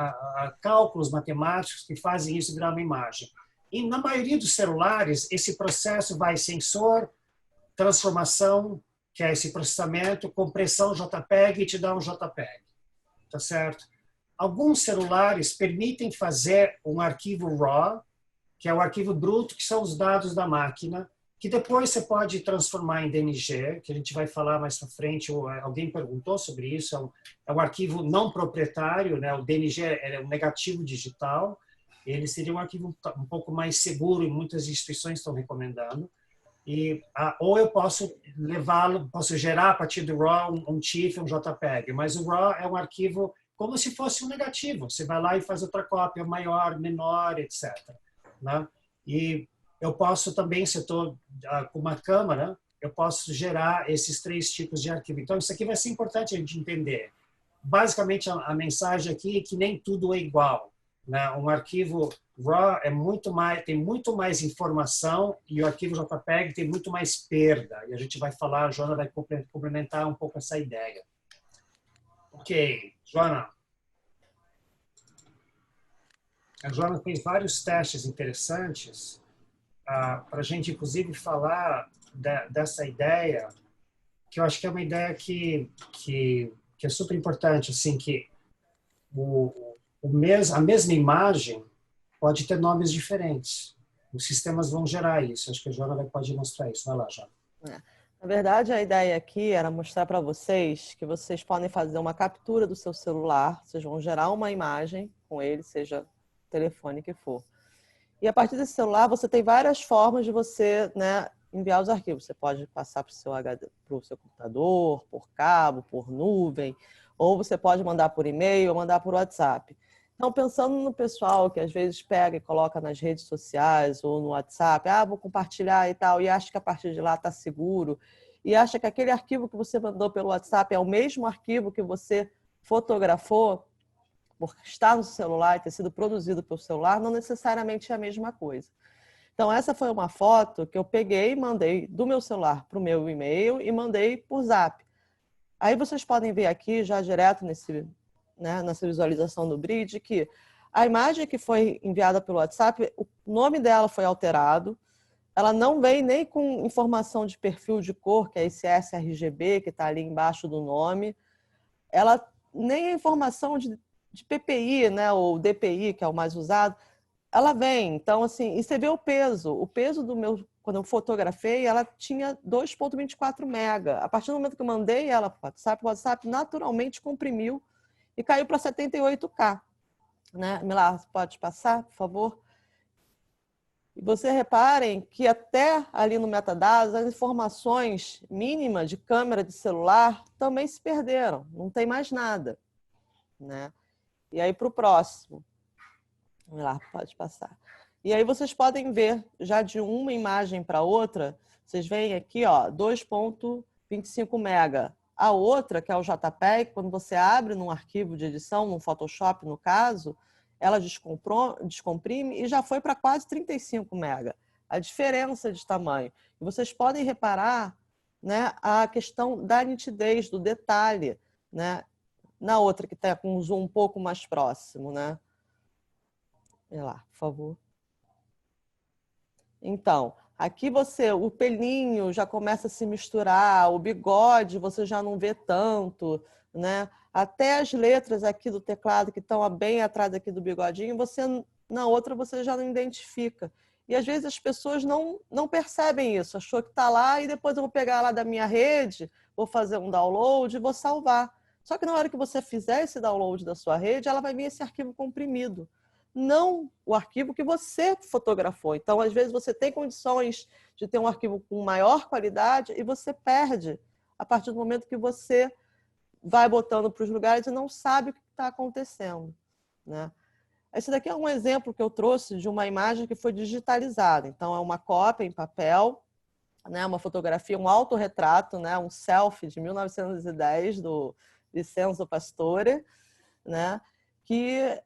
cálculos matemáticos que fazem isso virar uma imagem. E na maioria dos celulares, esse processo vai sensor, transformação, que é esse processamento, compressão JPEG e te dá um JPEG, tá certo? Alguns celulares permitem fazer um arquivo RAW, que é o arquivo bruto, que são os dados da máquina, que depois você pode transformar em DNG, que a gente vai falar mais para frente. Alguém perguntou sobre isso. É um arquivo não proprietário, né? O DNG é um negativo digital. Ele seria um arquivo um pouco mais seguro e muitas instituições estão recomendando. Ou eu posso posso gerar a partir do RAW um TIFF, um JPEG, mas o RAW é um arquivo como se fosse um negativo. Você vai lá e faz outra cópia, maior, menor, etc. Né? E eu posso também, se eu estou com uma câmera, eu posso gerar esses 3 tipos de arquivo. Então, isso aqui vai ser importante a gente entender. Basicamente, a mensagem aqui é que nem tudo é igual, né? Um arquivo RAW tem muito mais informação e o arquivo JPEG tem muito mais perda. E a gente vai falar, a Joana vai complementar um pouco essa ideia. Ok, Joana. A Joana fez vários testes interessantes para a gente, inclusive, falar dessa ideia, que eu acho que é uma ideia que é super importante, assim, que a mesma imagem pode ter nomes diferentes. Os sistemas vão gerar isso. Acho que a Joana pode mostrar isso. Vai lá, Joana. Na verdade, a ideia aqui era mostrar para vocês que vocês podem fazer uma captura do seu celular, vocês vão gerar uma imagem com ele, seja telefone que for. E a partir desse celular, você tem várias formas de você, né, enviar os arquivos. Você pode passar para o seu HD, para o seu computador, por cabo, por nuvem, ou você pode mandar por e-mail ou mandar por WhatsApp. Então, pensando no pessoal que às vezes pega e coloca nas redes sociais ou no WhatsApp, vou compartilhar e tal, e acha que a partir de lá está seguro, e acha que aquele arquivo que você mandou pelo WhatsApp é o mesmo arquivo que você fotografou, por estar no celular e ter sido produzido pelo celular, não necessariamente é a mesma coisa. Então, essa foi uma foto que eu peguei e mandei do meu celular para o meu e-mail e mandei por Zap. Aí vocês podem ver aqui, já direto nessa visualização do grid, que a imagem que foi enviada pelo WhatsApp, o nome dela foi alterado, ela não vem nem com informação de perfil de cor, que é esse sRGB, que está ali embaixo do nome, ela nem a informação de PPI, né, ou DPI, que é o mais usado, ela vem. Então, assim, e você vê o peso do meu, quando eu fotografei, ela tinha 2,24 mega. A partir do momento que eu mandei ela para o WhatsApp naturalmente comprimiu e caiu para 78K. Né? Milá, pode passar, por favor? E vocês reparem que até ali no metadados, as informações mínimas de câmera de celular também se perderam. Não tem mais nada. Né? E aí, para o próximo. Vamos lá, pode passar. E aí vocês podem ver, já de uma imagem para outra, vocês veem aqui, 2,25 mega. A outra, que é o JPEG, quando você abre num arquivo de edição, num Photoshop, no caso, ela descomprime e já foi para quase 35 mega. A diferença de tamanho. E vocês podem reparar, né, a questão da nitidez, do detalhe, né, na outra que está com um zoom um pouco mais próximo, né? Olha lá, por favor. Então, Aqui o pelinho já começa a se misturar, o bigode você já não vê tanto, né? Até as letras aqui do teclado que estão bem atrás aqui do bigodinho, na outra você já não identifica. E às vezes as pessoas não percebem isso, achou que está lá e depois eu vou pegar lá da minha rede, vou fazer um download e vou salvar. Só que na hora que você fizer esse download da sua rede, ela vai vir esse arquivo comprimido, não o arquivo que você fotografou. Então, às vezes, você tem condições de ter um arquivo com maior qualidade e você perde a partir do momento que você vai botando para os lugares e não sabe o que está acontecendo, né? Esse daqui é um exemplo que eu trouxe de uma imagem que foi digitalizada. Então, é uma cópia em papel, né? Uma fotografia, um autorretrato, né? Um selfie de 1910 do Vincenzo Pastore, né? Que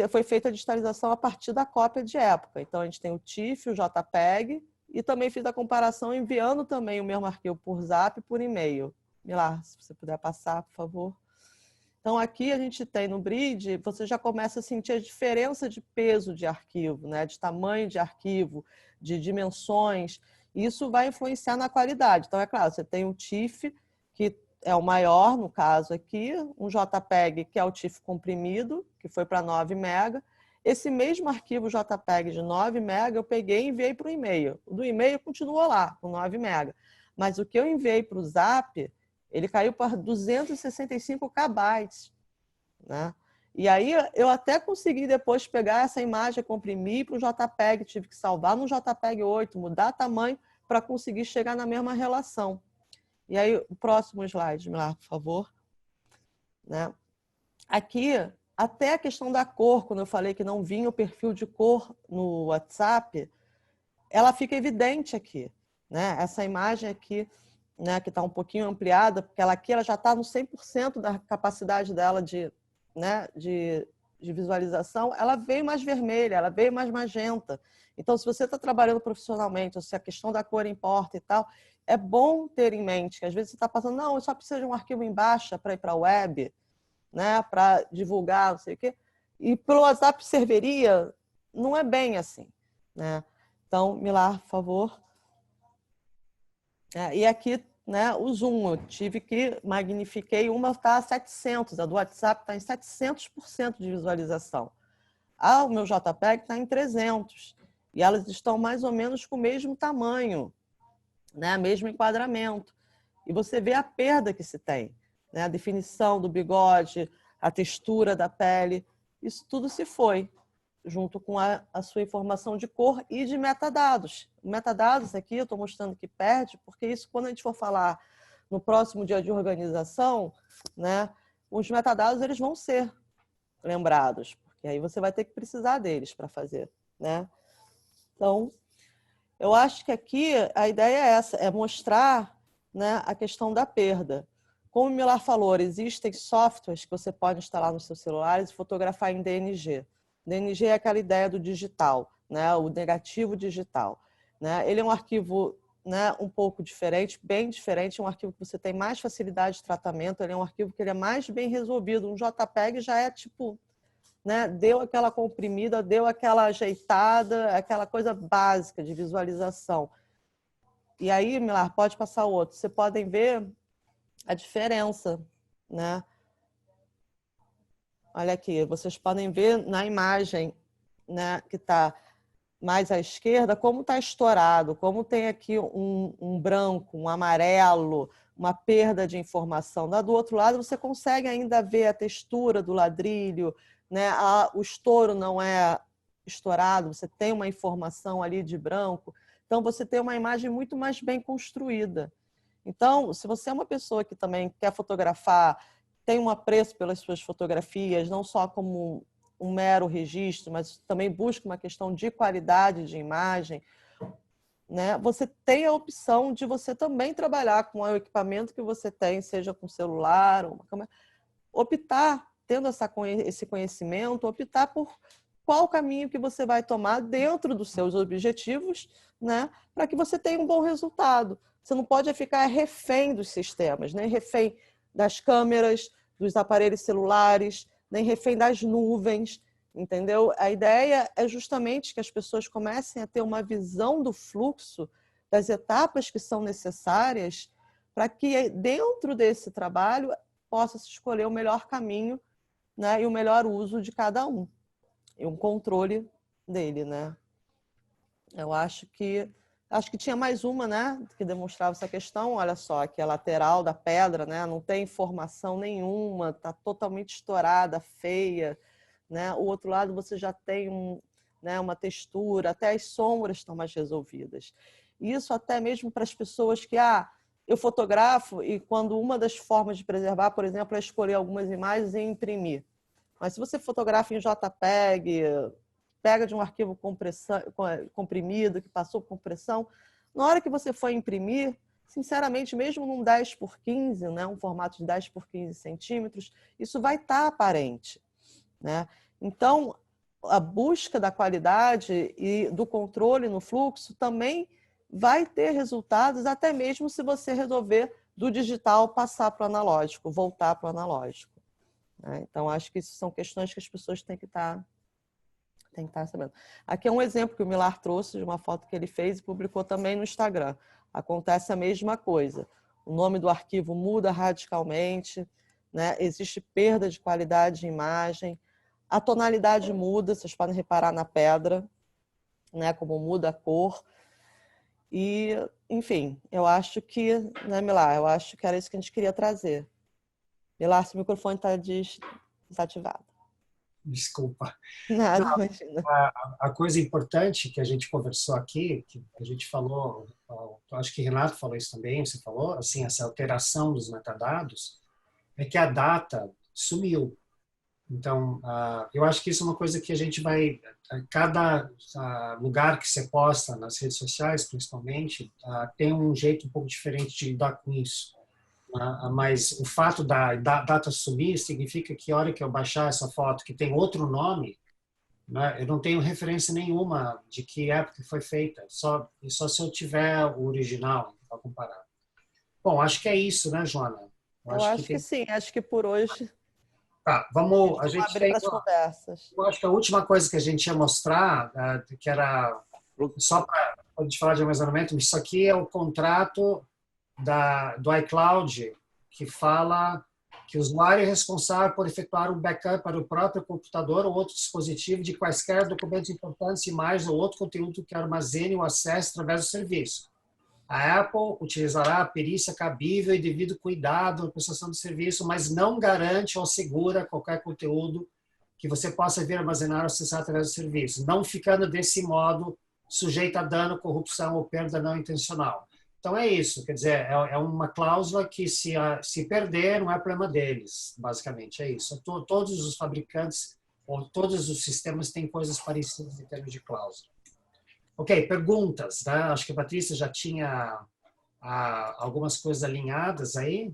foi feita a digitalização a partir da cópia de época. Então, a gente tem o TIFF, o JPEG, e também fiz a comparação enviando também o mesmo arquivo por Zap e por e-mail. Milar, se você puder passar, por favor. Então, aqui a gente tem no Bridge, você já começa a sentir a diferença de peso de arquivo, né? De tamanho de arquivo, de dimensões. Isso vai influenciar na qualidade. Então, é claro, você tem o TIFF, que é o maior, no caso aqui, um JPEG, que é o TIFF comprimido, que foi para 9 MB. Esse mesmo arquivo JPEG de 9 MB eu peguei e enviei para o e-mail. O do e-mail continuou lá, com 9 MB. Mas o que eu enviei para o Zap, ele caiu para 265 KB, né? E aí eu até consegui depois pegar essa imagem, comprimir para o JPEG, tive que salvar no JPEG 8, mudar tamanho para conseguir chegar na mesma relação. E aí, o próximo slide, Milar, por favor. Né? Aqui, até a questão da cor, quando eu falei que não vinha o perfil de cor no WhatsApp, ela fica evidente aqui. Né? Essa imagem aqui, né, que está um pouquinho ampliada, porque ela já está no 100% da capacidade dela de visualização, ela veio mais vermelha, ela veio mais magenta. Então, se você está trabalhando profissionalmente, ou se a questão da cor importa e tal, é bom ter em mente que às vezes você está passando, não, eu só preciso de um arquivo em baixa para ir para a web, né, para divulgar, não sei o quê. E pelo WhatsApp serviria, não é bem assim. Né? Então, Milar, por favor. E aqui, né, o zoom, eu tive que magnifiquei, uma está a 700, a do WhatsApp está em 700% de visualização. O meu JPEG está em 300. E elas estão mais ou menos com o mesmo tamanho, né? Mesmo enquadramento. E você vê a perda que se tem, né? A definição do bigode, a textura da pele, isso tudo se foi, junto com a sua informação de cor e de metadados. Metadados aqui, eu estou mostrando que perde, porque isso, quando a gente for falar no próximo dia de organização, né? Os metadados eles vão ser lembrados, porque aí você vai ter que precisar deles para fazer, né? Então, eu acho que aqui a ideia é essa, é mostrar, né, a questão da perda. Como o Milar falou, existem softwares que você pode instalar nos seus celulares e fotografar em DNG. DNG é aquela ideia do digital, né, o negativo digital. Né? Ele é um arquivo, né, um pouco diferente, bem diferente, é um arquivo que você tem mais facilidade de tratamento, ele é um arquivo que ele é mais bem resolvido. Um JPEG já é tipo... Né? Deu aquela comprimida, deu aquela ajeitada, aquela coisa básica de visualização. E aí, Milar, pode passar o outro. Vocês podem ver a diferença, né? Olha aqui, vocês podem ver na imagem, né, que está mais à esquerda, como está estourado, como tem aqui um branco, um amarelo, uma perda de informação. Do outro lado, você consegue ainda ver a textura do ladrilho, né? O estouro não é estourado, você tem uma informação ali de branco, então você tem uma imagem muito mais bem construída. Então, se você é uma pessoa que também quer fotografar, tem um apreço pelas suas fotografias, não só como um mero registro, mas também busca uma questão de qualidade de imagem, né? Você tem a opção de você também trabalhar com o equipamento que você tem, seja com celular ou uma câmera, optar, tendo esse conhecimento, optar por qual caminho que você vai tomar dentro dos seus objetivos, né, para que você tenha um bom resultado. Você não pode ficar refém dos sistemas, nem refém das câmeras, dos aparelhos celulares, nem refém das nuvens. entendeu? A ideia é justamente que as pessoas comecem a ter uma visão do fluxo, das etapas que são necessárias para que dentro desse trabalho possa se escolher o melhor caminho, né, e o melhor uso de cada um, e um controle dele, né? Eu acho que tinha mais uma, né, que demonstrava essa questão. Olha só, aqui a lateral da pedra, né, não tem formação nenhuma, está totalmente estourada, feia, né? O outro lado você já tem né, uma textura, até as sombras estão mais resolvidas. Isso até mesmo para as pessoas que eu fotografo e quando uma das formas de preservar, por exemplo, é escolher algumas imagens e imprimir. Mas se você fotografa em JPEG, pega de um arquivo comprimido, que passou por compressão, na hora que você for imprimir, sinceramente, mesmo num 10x15, né, um formato de 10x15 centímetros, isso vai estar aparente, né? Então, a busca da qualidade e do controle no fluxo também vai ter resultados, até mesmo se você resolver do digital passar para o analógico, voltar para o analógico, né? Então, acho que isso são questões que as pessoas têm que estar sabendo. Aqui é um exemplo que o Milar trouxe de uma foto que ele fez e publicou também no Instagram. Acontece a mesma coisa. O nome do arquivo muda radicalmente, né? Existe perda de qualidade de imagem, a tonalidade muda, vocês podem reparar na pedra, né? Como muda a cor. E, enfim, eu acho que, né, Milar? Eu acho que era isso que a gente queria trazer. Milar, seu microfone está desativado. Desculpa. Nada, Não, imagina. a coisa importante que a gente conversou aqui, que a gente falou, acho que Renato falou isso também, você falou, assim, essa alteração dos metadados, é que a data sumiu. Então, eu acho que isso é uma coisa que a gente vai, cada lugar que você posta, nas redes sociais principalmente, tem um jeito um pouco diferente de lidar com isso. Mas o fato da data sumir significa que a hora que eu baixar essa foto que tem outro nome, né, eu não tenho referência nenhuma de que época foi feita, só se eu tiver o original para comparar. Bom, acho que é isso, né, Joana? Eu acho que sim, acho que por hoje... Tá, vamos... A gente abrir para as conversas. Eu acho que a última coisa que a gente ia mostrar, que era só para a gente falar de armazenamento, isso aqui é o contrato do iCloud, que fala que o usuário é responsável por efetuar um backup para o próprio computador ou outro dispositivo de quaisquer documentos importantes, imagens ou outro conteúdo que armazene ou acesse através do serviço. A Apple utilizará a perícia cabível e devido cuidado na prestação do serviço, mas não garante ou assegura qualquer conteúdo que você possa vir armazenar ou acessar através do serviço, não ficando desse modo sujeito a dano, corrupção ou perda não intencional. Então é isso, quer dizer, é uma cláusula que se perder não é problema deles, basicamente, é isso. Todos os fabricantes ou todos os sistemas têm coisas parecidas em termos de cláusula. Ok, perguntas, né? Acho que a Patrícia já tinha algumas coisas alinhadas aí.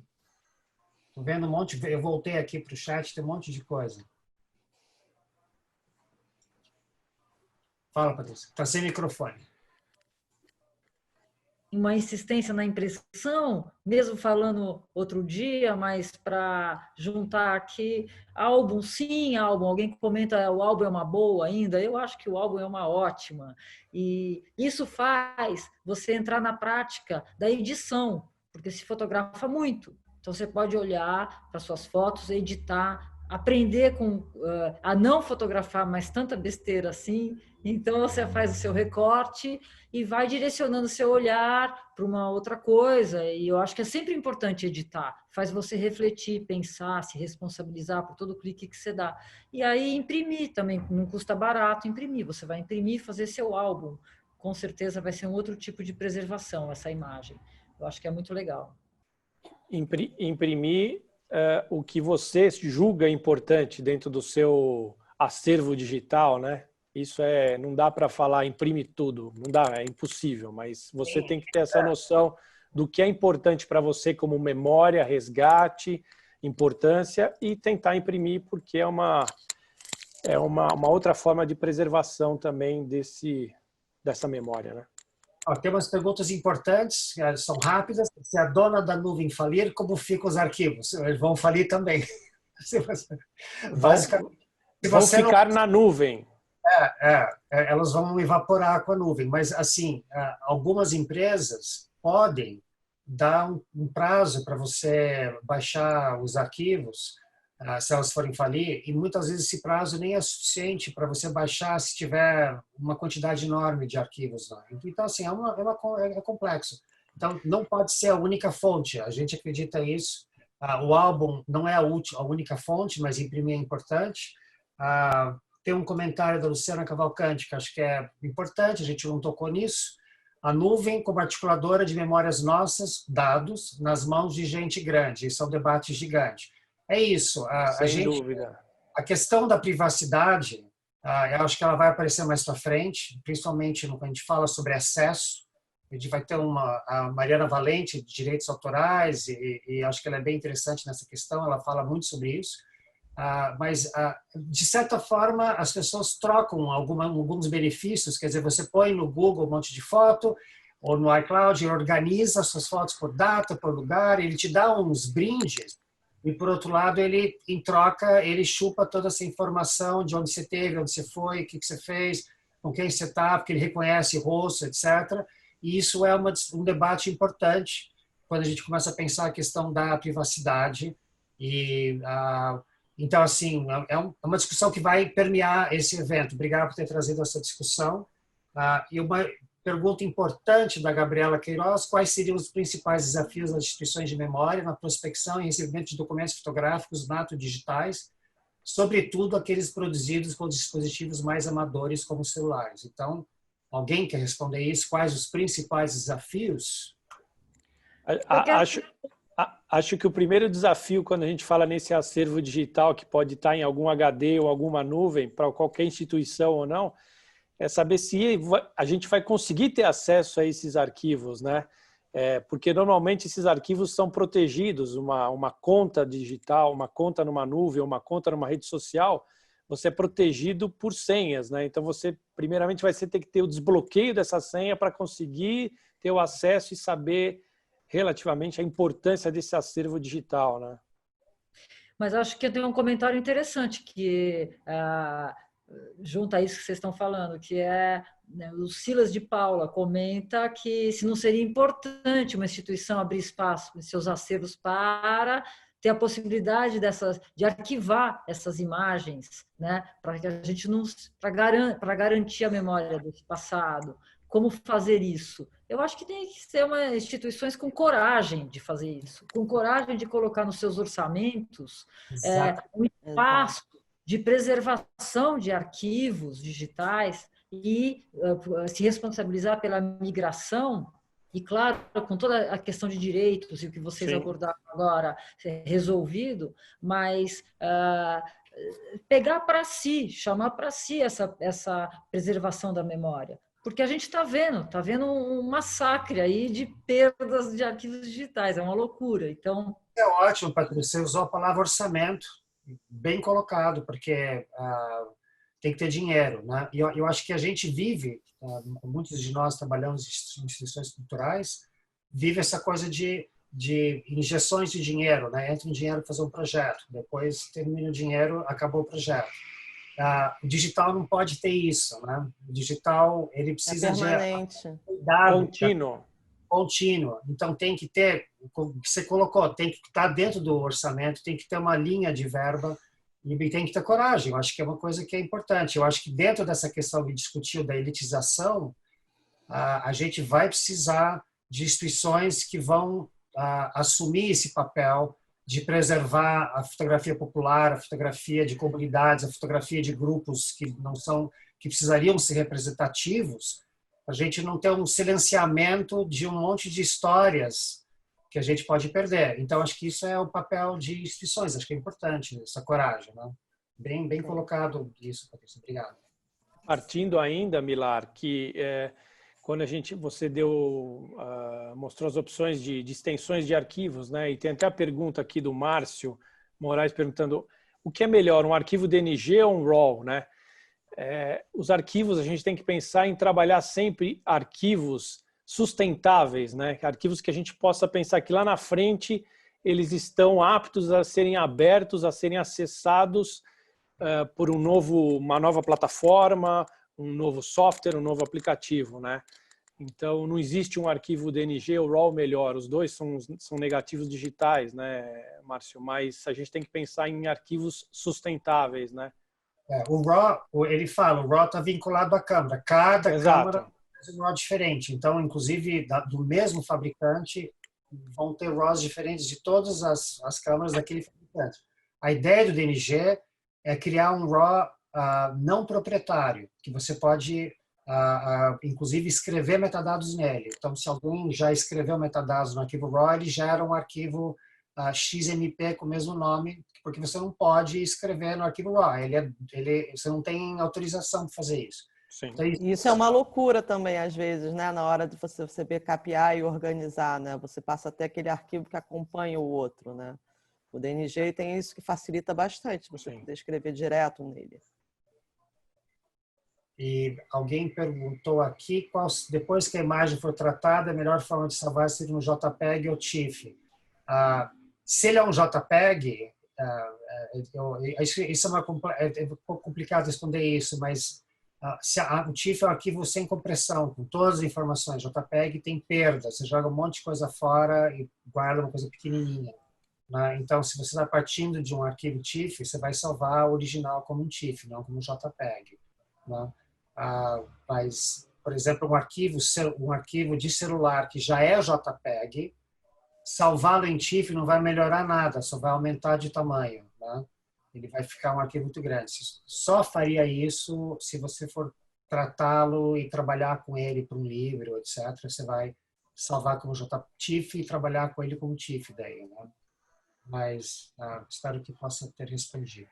Estou vendo um monte, eu voltei aqui para o chat, tem um monte de coisa. Fala, Patrícia, está sem microfone. Uma insistência na impressão, mesmo falando outro dia, mas para juntar aqui, álbum, sim, álbum. Alguém comenta o álbum é uma boa ainda? Eu acho que o álbum é uma ótima. E isso faz você entrar na prática da edição, porque se fotografa muito. Então você pode olhar para suas fotos, editar, aprender a não fotografar mais tanta besteira assim. Então você faz o seu recorte e vai direcionando o seu olhar para uma outra coisa. E eu acho que é sempre importante editar. Faz você refletir, pensar, se responsabilizar por todo clique que você dá. E aí imprimir também, não custa barato imprimir. Você vai imprimir e fazer seu álbum. Com certeza vai ser um outro tipo de preservação essa imagem. Eu acho que é muito legal. Imprimir o que você julga importante dentro do seu acervo digital, né? Isso não dá para falar imprime tudo, não dá, é impossível, mas você tem que ter essa noção do que é importante para você como memória, resgate, importância e tentar imprimir porque é uma outra forma de preservação também dessa memória, né? Tem umas perguntas importantes, são rápidas. Se a dona da nuvem falir, como ficam os arquivos? Eles vão falir também. Basicamente, vão ficar na nuvem. Elas vão evaporar com a nuvem, mas assim, algumas empresas podem dar um prazo para você baixar os arquivos, se elas forem falir, e muitas vezes esse prazo nem é suficiente para você baixar se tiver uma quantidade enorme de arquivos lá. Então, assim, é complexo. Então, não pode ser a única fonte, a gente acredita nisso. O álbum não é a única fonte, mas imprimir é importante. Tem um comentário da Luciana Cavalcante, que acho que é importante, a gente não tocou nisso. A nuvem como articuladora de memórias nossas, dados, nas mãos de gente grande. Isso é um debate gigante. É isso. Sem dúvida. A questão da privacidade, eu acho que ela vai aparecer mais para frente, principalmente quando a gente fala sobre acesso. A gente vai ter a Mariana Valente, de direitos autorais, e acho que ela é bem interessante nessa questão, ela fala muito sobre isso. Mas, de certa forma, as pessoas trocam alguns benefícios, quer dizer, você põe no Google um monte de foto, ou no iCloud, ele organiza as suas fotos por data, por lugar, ele te dá uns brindes, e, por outro lado, ele, em troca, ele chupa toda essa informação de onde você esteve, onde você foi, o que você fez, com quem você está, porque ele reconhece o rosto, etc., e isso é um debate importante quando a gente começa a pensar a questão da privacidade. Então, assim, é uma discussão que vai permear esse evento. Obrigado por ter trazido essa discussão. E uma pergunta importante da Gabriela Queiroz: quais seriam os principais desafios das instituições de memória na prospecção e recebimento de documentos fotográficos nato-digitais, sobretudo aqueles produzidos com dispositivos mais amadores como celulares? Então, alguém quer responder isso? Quais os principais desafios? Acho que o primeiro desafio, quando a gente fala nesse acervo digital, que pode estar em algum HD ou alguma nuvem, para qualquer instituição ou não, é saber se a gente vai conseguir ter acesso a esses arquivos, né? Porque normalmente esses arquivos são protegidos, uma conta digital, uma conta numa nuvem, uma conta numa rede social, você é protegido por senhas, né? Então você primeiramente vai ter que ter o desbloqueio dessa senha para conseguir ter o acesso e saber relativamente a importância desse acervo digital, né? Mas acho que tem um comentário interessante que junta a isso que vocês estão falando, que é, né, o Silas de Paula comenta que se não seria importante uma instituição abrir espaço em seus acervos para ter a possibilidade de arquivar essas imagens, né, para que a gente não, para garantir a memória desse passado. Como fazer isso? Eu acho que tem que ser instituições com coragem de fazer isso, com coragem de colocar nos seus orçamentos um espaço de preservação de arquivos digitais e se responsabilizar pela migração, e claro, com toda a questão de direitos e o que vocês abordaram agora resolvido, mas pegar para si, chamar para si essa preservação da memória. Porque a gente está vendo um massacre aí de perdas de arquivos digitais, é uma loucura. Então, é ótimo, Patrícia, você usou a palavra orçamento, bem colocado, porque tem que ter dinheiro, né? E eu acho que a gente vive, muitos de nós trabalhamos em instituições culturais, vive essa coisa de injeções de dinheiro, né? Entra um dinheiro para fazer um projeto, depois termina o dinheiro, acabou o projeto. O digital não pode ter isso, né? O digital, ele precisa de cuidado contínuo. Então tem que ter, como você colocou, tem que estar dentro do orçamento, tem que ter uma linha de verba e tem que ter coragem. Eu acho que é uma coisa que é importante. Eu acho que dentro dessa questão de discutir da elitização, a gente vai precisar de instituições que vão assumir esse papel de preservar a fotografia popular, a fotografia de comunidades, a fotografia de grupos que precisariam ser representativos, a gente não ter um silenciamento de um monte de histórias que a gente pode perder. Então, acho que isso é o papel de instituições, acho que é importante essa coragem, né? Bem colocado isso, Patrícia. Obrigado. Partindo ainda, Milar, que quando você mostrou as opções de extensões de arquivos, né? E tem até a pergunta aqui do Márcio Moraes perguntando o que é melhor, um arquivo DNG ou um RAW, né? Os arquivos, a gente tem que pensar em trabalhar sempre arquivos sustentáveis, né? Arquivos que a gente possa pensar que lá na frente eles estão aptos a serem abertos, a serem acessados por uma nova plataforma, um novo software, um novo aplicativo, né? Então, não existe um arquivo DNG ou RAW melhor. Os dois são negativos digitais, né, Márcio? Mas a gente tem que pensar em arquivos sustentáveis, né? O RAW, ele fala, o RAW está vinculado à câmera. Cada câmera tem um RAW diferente. Então, inclusive, do mesmo fabricante, vão ter RAWs diferentes de todas as câmeras daquele fabricante. A ideia do DNG é criar um RAW não proprietário, que você pode, inclusive, escrever metadados nele. Então, se alguém já escreveu metadados no arquivo RAW, ele gera um arquivo XMP com o mesmo nome, porque você não pode escrever no arquivo RAW. Você não tem autorização para fazer isso. Sim. Então, isso é uma loucura também, às vezes, né? Na hora de você backupear e organizar, né? Você passa até aquele arquivo que acompanha o outro, né? O DNG tem isso que facilita bastante, você poder escrever direto nele. E alguém perguntou aqui qual, depois que a imagem for tratada, a melhor forma de salvar seria um JPEG ou TIFF. Se ele é um JPEG, isso é um pouco complicado responder isso, mas o TIFF é um arquivo sem compressão, com todas as informações. JPEG tem perda, você joga um monte de coisa fora e guarda uma coisa pequenininha. Né? Então, se você está partindo de um arquivo TIFF, você vai salvar o original como um TIFF, não como um JPEG. Né? Mas, por exemplo, um arquivo de celular que já é JPEG, salvá-lo em TIFF não vai melhorar nada, só vai aumentar de tamanho. Né? Ele vai ficar um arquivo muito grande. Você só faria isso se você for tratá-lo e trabalhar com ele para um livro, etc. Você vai salvar como JTIFF e trabalhar com ele como TIFF daí. Né? Mas espero que possa ter respondido.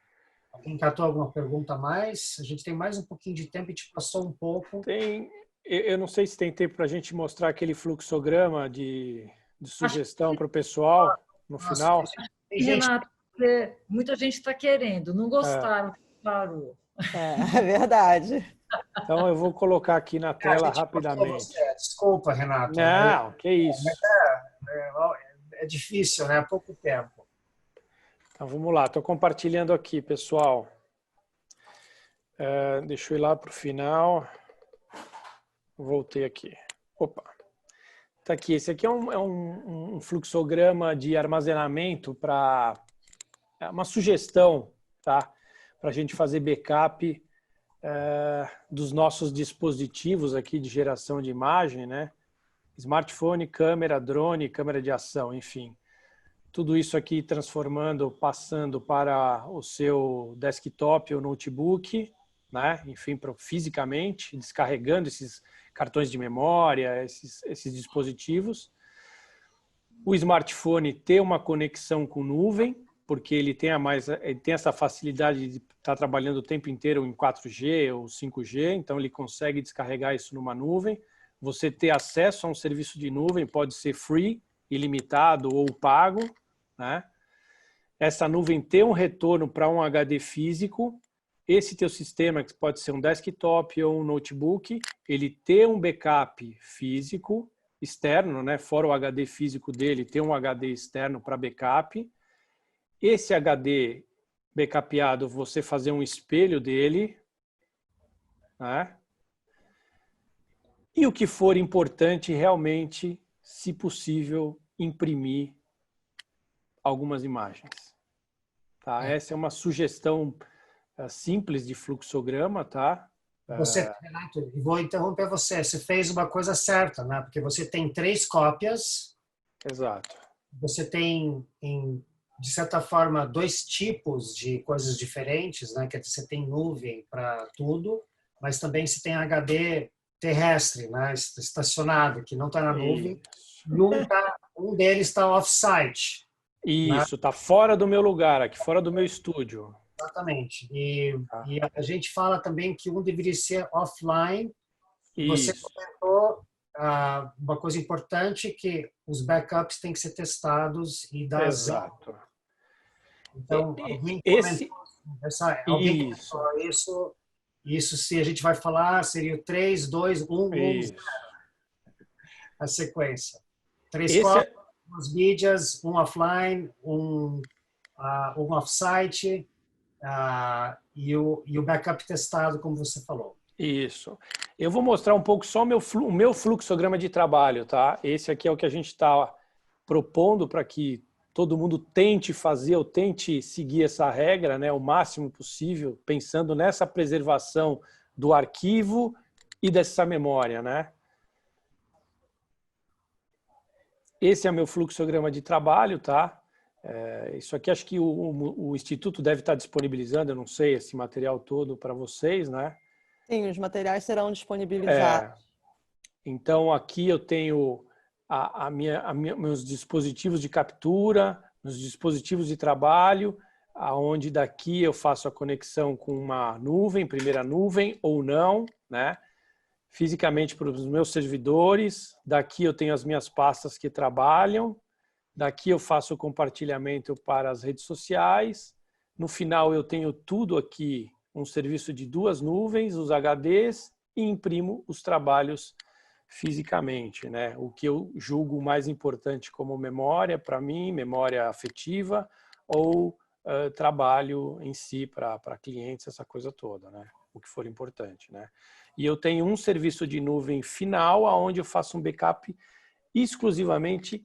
Alguém catou alguma pergunta a mais? A gente tem mais um pouquinho de tempo, a gente passou um pouco. Eu não sei se tem tempo para a gente mostrar aquele fluxograma de sugestão para o pessoal no final. Renato, muita gente está querendo, não gostaram, parou. É verdade. Então eu vou colocar aqui na tela rapidamente. Desculpa, Renato. Não, que isso. É difícil, né? Há pouco tempo. Então vamos lá, estou compartilhando aqui, pessoal. Deixa eu ir lá para o final. Voltei aqui. Opa. Tá aqui. Esse aqui é um fluxograma de armazenamento para uma sugestão, tá? Para a gente fazer backup dos nossos dispositivos aqui de geração de imagem, né? Smartphone, câmera, drone, câmera de ação, enfim. Tudo isso aqui passando para o seu desktop ou notebook, né? Enfim, fisicamente, descarregando esses cartões de memória, esses dispositivos. O smartphone ter uma conexão com nuvem, porque ele tem essa facilidade de estar trabalhando o tempo inteiro em 4G ou 5G, então ele consegue descarregar isso numa nuvem. Você ter acesso a um serviço de nuvem, pode ser free, ilimitado ou pago, né? Essa nuvem ter um retorno para um HD físico, esse teu sistema, que pode ser um desktop ou um notebook, ele ter um backup físico externo, né? Fora o HD físico dele, ter um HD externo para backup. Esse HD backupeado, você fazer um espelho dele, né? E o que for importante, realmente, se possível, imprimir algumas imagens. Tá? Essa é uma sugestão simples de fluxograma, tá? Renato, vou interromper você. Você fez uma coisa certa, né? Porque você tem 3 cópias. Exato. Você tem, de certa forma, 2 tipos de coisas diferentes, né? Quer dizer, você tem nuvem para tudo, mas também você tem HD terrestre, né? Estacionado, que não está na nuvem. E um deles está off-site. Isso, está fora do meu lugar, aqui fora do meu estúdio. Exatamente. E a gente fala também que um deveria ser offline. Você comentou uma coisa importante, que os backups têm que ser testados e dar zero. Então, alguém comentou isso, se a gente vai falar, seria o 3, 2, 1, 1, 0. A sequência. 3 cópias, 2 mídias, um offline, um off-site. e o backup testado, como você falou. Isso. Eu vou mostrar um pouco só o meu fluxograma de trabalho, tá? Esse aqui é o que a gente está propondo para que todo mundo tente fazer ou tente seguir essa regra, né, o máximo possível, pensando nessa preservação do arquivo e dessa memória, né? Esse é o meu fluxograma de trabalho, tá? Isso aqui acho que o Instituto deve estar disponibilizando, eu não sei, esse material todo para vocês, né? Sim, os materiais serão disponibilizados. Então, aqui eu tenho meus dispositivos de captura, meus dispositivos de trabalho, aonde daqui eu faço a conexão com uma nuvem, primeira nuvem ou não, né? Fisicamente para os meus servidores. Daqui eu tenho as minhas pastas que trabalham. Daqui eu faço o compartilhamento para as redes sociais. No final eu tenho tudo aqui, um serviço de 2 nuvens, os HDs, e imprimo os trabalhos fisicamente, né? O que eu julgo mais importante como memória para mim, memória afetiva, ou trabalho em si para clientes, essa coisa toda, né? O que for importante, né? E eu tenho um serviço de nuvem final, onde eu faço um backup exclusivamente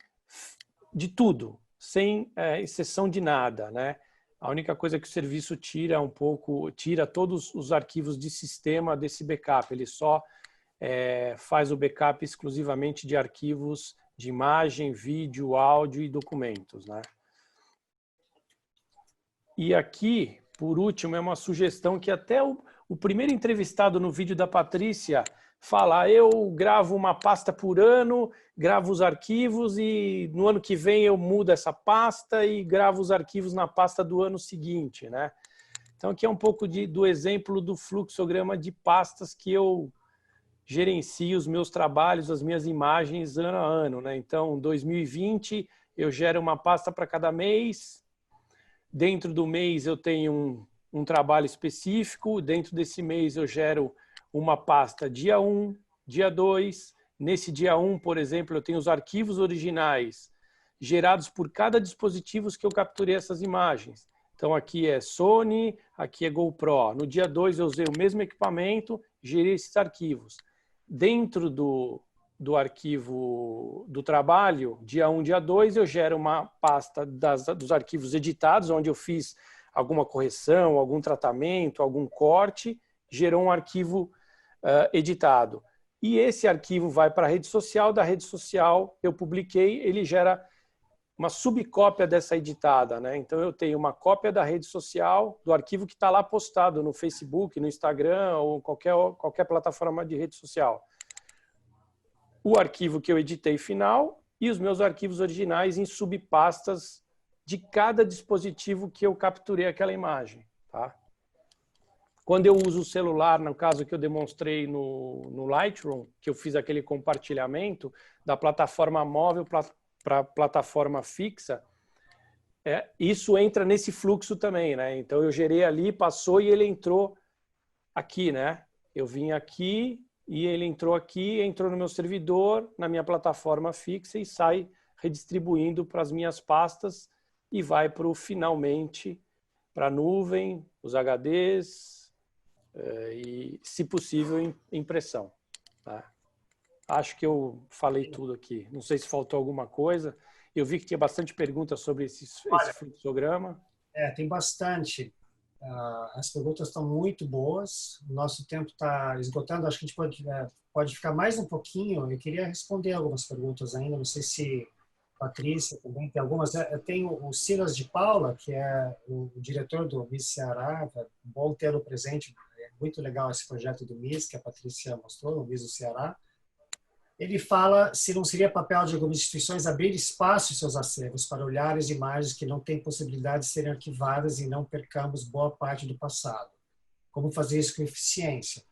de tudo, sem exceção de nada, né? A única coisa que o serviço tira todos os arquivos de sistema desse backup. Ele só faz o backup exclusivamente de arquivos de imagem, vídeo, áudio e documentos, né? E aqui, por último, é uma sugestão que até o primeiro entrevistado no vídeo da Patrícia fala: eu gravo uma pasta por ano, gravo os arquivos e no ano que vem eu mudo essa pasta e gravo os arquivos na pasta do ano seguinte, né? Então aqui é um pouco do exemplo do fluxograma de pastas que eu gerencio os meus trabalhos, as minhas imagens ano a ano, né? Então, 2020 eu gero uma pasta para cada mês. Dentro do mês eu tenho um trabalho específico. Dentro desse mês eu gero uma pasta dia 1, dia 2. Nesse dia 1, por exemplo, eu tenho os arquivos originais gerados por cada dispositivo que eu capturei essas imagens. Então aqui é Sony, aqui é GoPro. No dia 2 eu usei o mesmo equipamento, gerei esses arquivos. Dentro do arquivo do trabalho, dia 1, dia 2, eu gero uma pasta dos arquivos editados, onde eu fiz alguma correção, algum tratamento, algum corte, gerou um arquivo editado. E esse arquivo vai para a rede social, da rede social eu publiquei, ele gera uma subcópia dessa editada, né? Então eu tenho uma cópia da rede social, do arquivo que está lá postado no Facebook, no Instagram ou qualquer plataforma de rede social. O arquivo que eu editei final e os meus arquivos originais em subpastas de cada dispositivo que eu capturei aquela imagem, tá? Quando eu uso o celular, no caso que eu demonstrei no Lightroom, que eu fiz aquele compartilhamento da plataforma móvel para a plataforma fixa, isso entra nesse fluxo também, né? Então eu gerei ali, passou e ele entrou aqui, né? Eu vim aqui e ele entrou aqui, entrou no meu servidor, na minha plataforma fixa e sai redistribuindo para as minhas pastas e vai para o finalmente, para a nuvem, os HDs e, se possível, impressão, tá? Acho que eu falei tudo aqui. Não sei se faltou alguma coisa. Eu vi que tinha bastante perguntas sobre esse fluxograma. Tem bastante. As perguntas estão muito boas. O nosso tempo está esgotando. Acho que a gente pode ficar mais um pouquinho. Eu queria responder algumas perguntas ainda. Não sei se a Patrícia também tem algumas. Tem o Silas de Paula, que é o diretor do Miss Ceará. É bom tê-lo presente. É muito legal esse projeto do Miss, que a Patrícia mostrou, o Miss do Ceará. Ele fala se não seria papel de algumas instituições abrir espaço em seus acervos para olhar as imagens que não têm possibilidade de serem arquivadas e não percamos boa parte do passado. Como fazer isso com eficiência?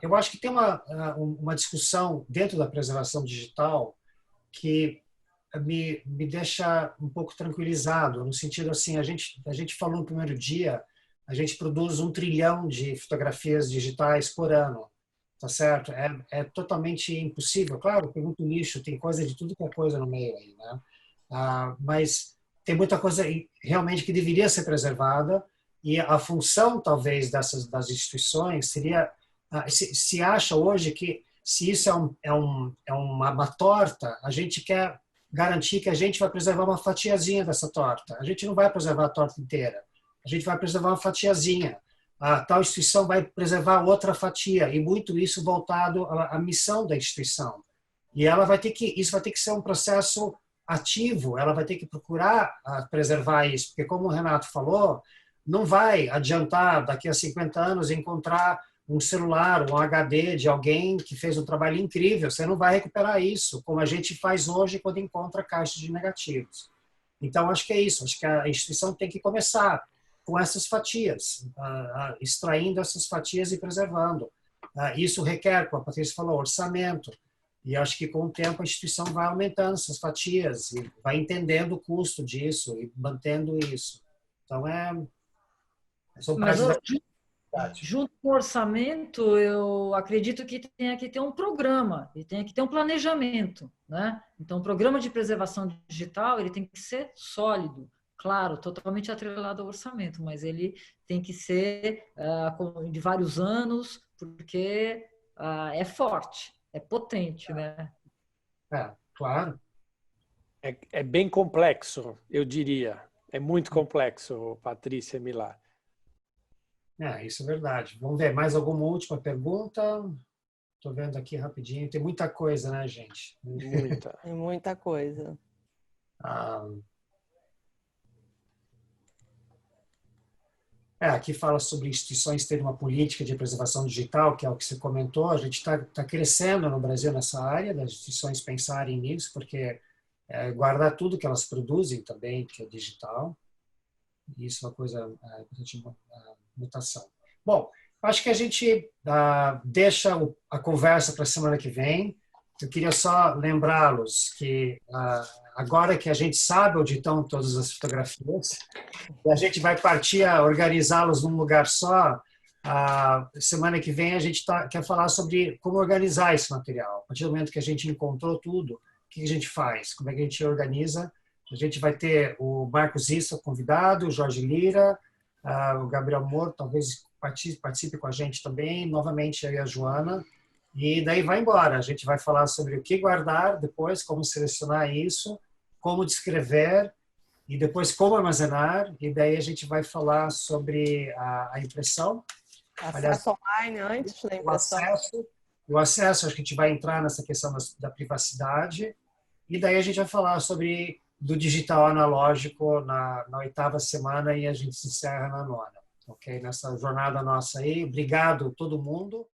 Eu acho que tem uma discussão dentro da preservação digital que me deixa um pouco tranquilizado, no sentido assim, a gente falou no primeiro dia, a gente produz 1 trilhão de fotografias digitais por ano. Tá certo? É totalmente impossível. Claro, tem muito lixo, tem coisa de tudo que é coisa no meio aí, né? Mas tem muita coisa realmente que deveria ser preservada E a função, talvez, das instituições seria, se acha hoje que se isso é uma torta, a gente quer garantir que a gente vai preservar uma fatiazinha dessa torta. A gente não vai preservar a torta inteira. A gente vai preservar uma fatiazinha. A tal instituição vai preservar outra fatia, e muito isso voltado à missão da instituição. E isso vai ter que ser um processo ativo, ela vai ter que procurar preservar isso, porque como o Renato falou, não vai adiantar daqui a 50 anos encontrar um celular, um HD de alguém que fez um trabalho incrível, você não vai recuperar isso, como a gente faz hoje quando encontra caixas de negativos. Então, acho que é isso, acho que a instituição tem que começar com essas fatias, extraindo essas fatias e preservando. Isso requer, como a Patrícia falou, orçamento, e acho que com o tempo a instituição vai aumentando essas fatias e vai entendendo o custo disso e mantendo isso. Então, são junto com o orçamento, eu acredito que tenha que ter um programa e tenha que ter um planejamento, né? Então, o programa de preservação digital ele tem que ser sólido, claro, totalmente atrelado ao orçamento, mas ele tem que ser de vários anos, porque é forte, é potente, né? Claro. É bem complexo, eu diria. É muito complexo, Patrícia Millar. Isso é verdade. Vamos ver, mais alguma última pergunta? Estou vendo aqui rapidinho. Tem muita coisa, né, gente? Muita. Tem muita coisa. Aqui fala sobre instituições terem uma política de preservação digital, que é o que você comentou. A gente está crescendo no Brasil nessa área, das instituições pensarem nisso, porque guardar tudo que elas produzem também, que é digital. Isso é uma coisa importante, mutação. Bom, acho que a gente deixa a conversa para a semana que vem. Eu queria só lembrá-los que agora que a gente sabe onde estão todas as fotografias, a gente vai partir a organizá-los num lugar só. Semana que vem a gente quer falar sobre como organizar esse material. A partir do momento que a gente encontrou tudo, o que a gente faz? Como é que a gente organiza? A gente vai ter o Marcos Issa convidado, o Jorge Lira, o Gabriel Moro, talvez participe com a gente também, novamente eu e a Joana, e daí vai embora. A gente vai falar sobre o que guardar depois, como selecionar isso, como descrever, e depois como armazenar, e daí a gente vai falar sobre a impressão. Acesso online antes da impressão. O acesso, acho que a gente vai entrar nessa questão da privacidade, e daí a gente vai falar sobre do digital analógico na 8ª semana e a gente se encerra na 9ª, ok? Nessa jornada nossa aí. Obrigado a todo mundo.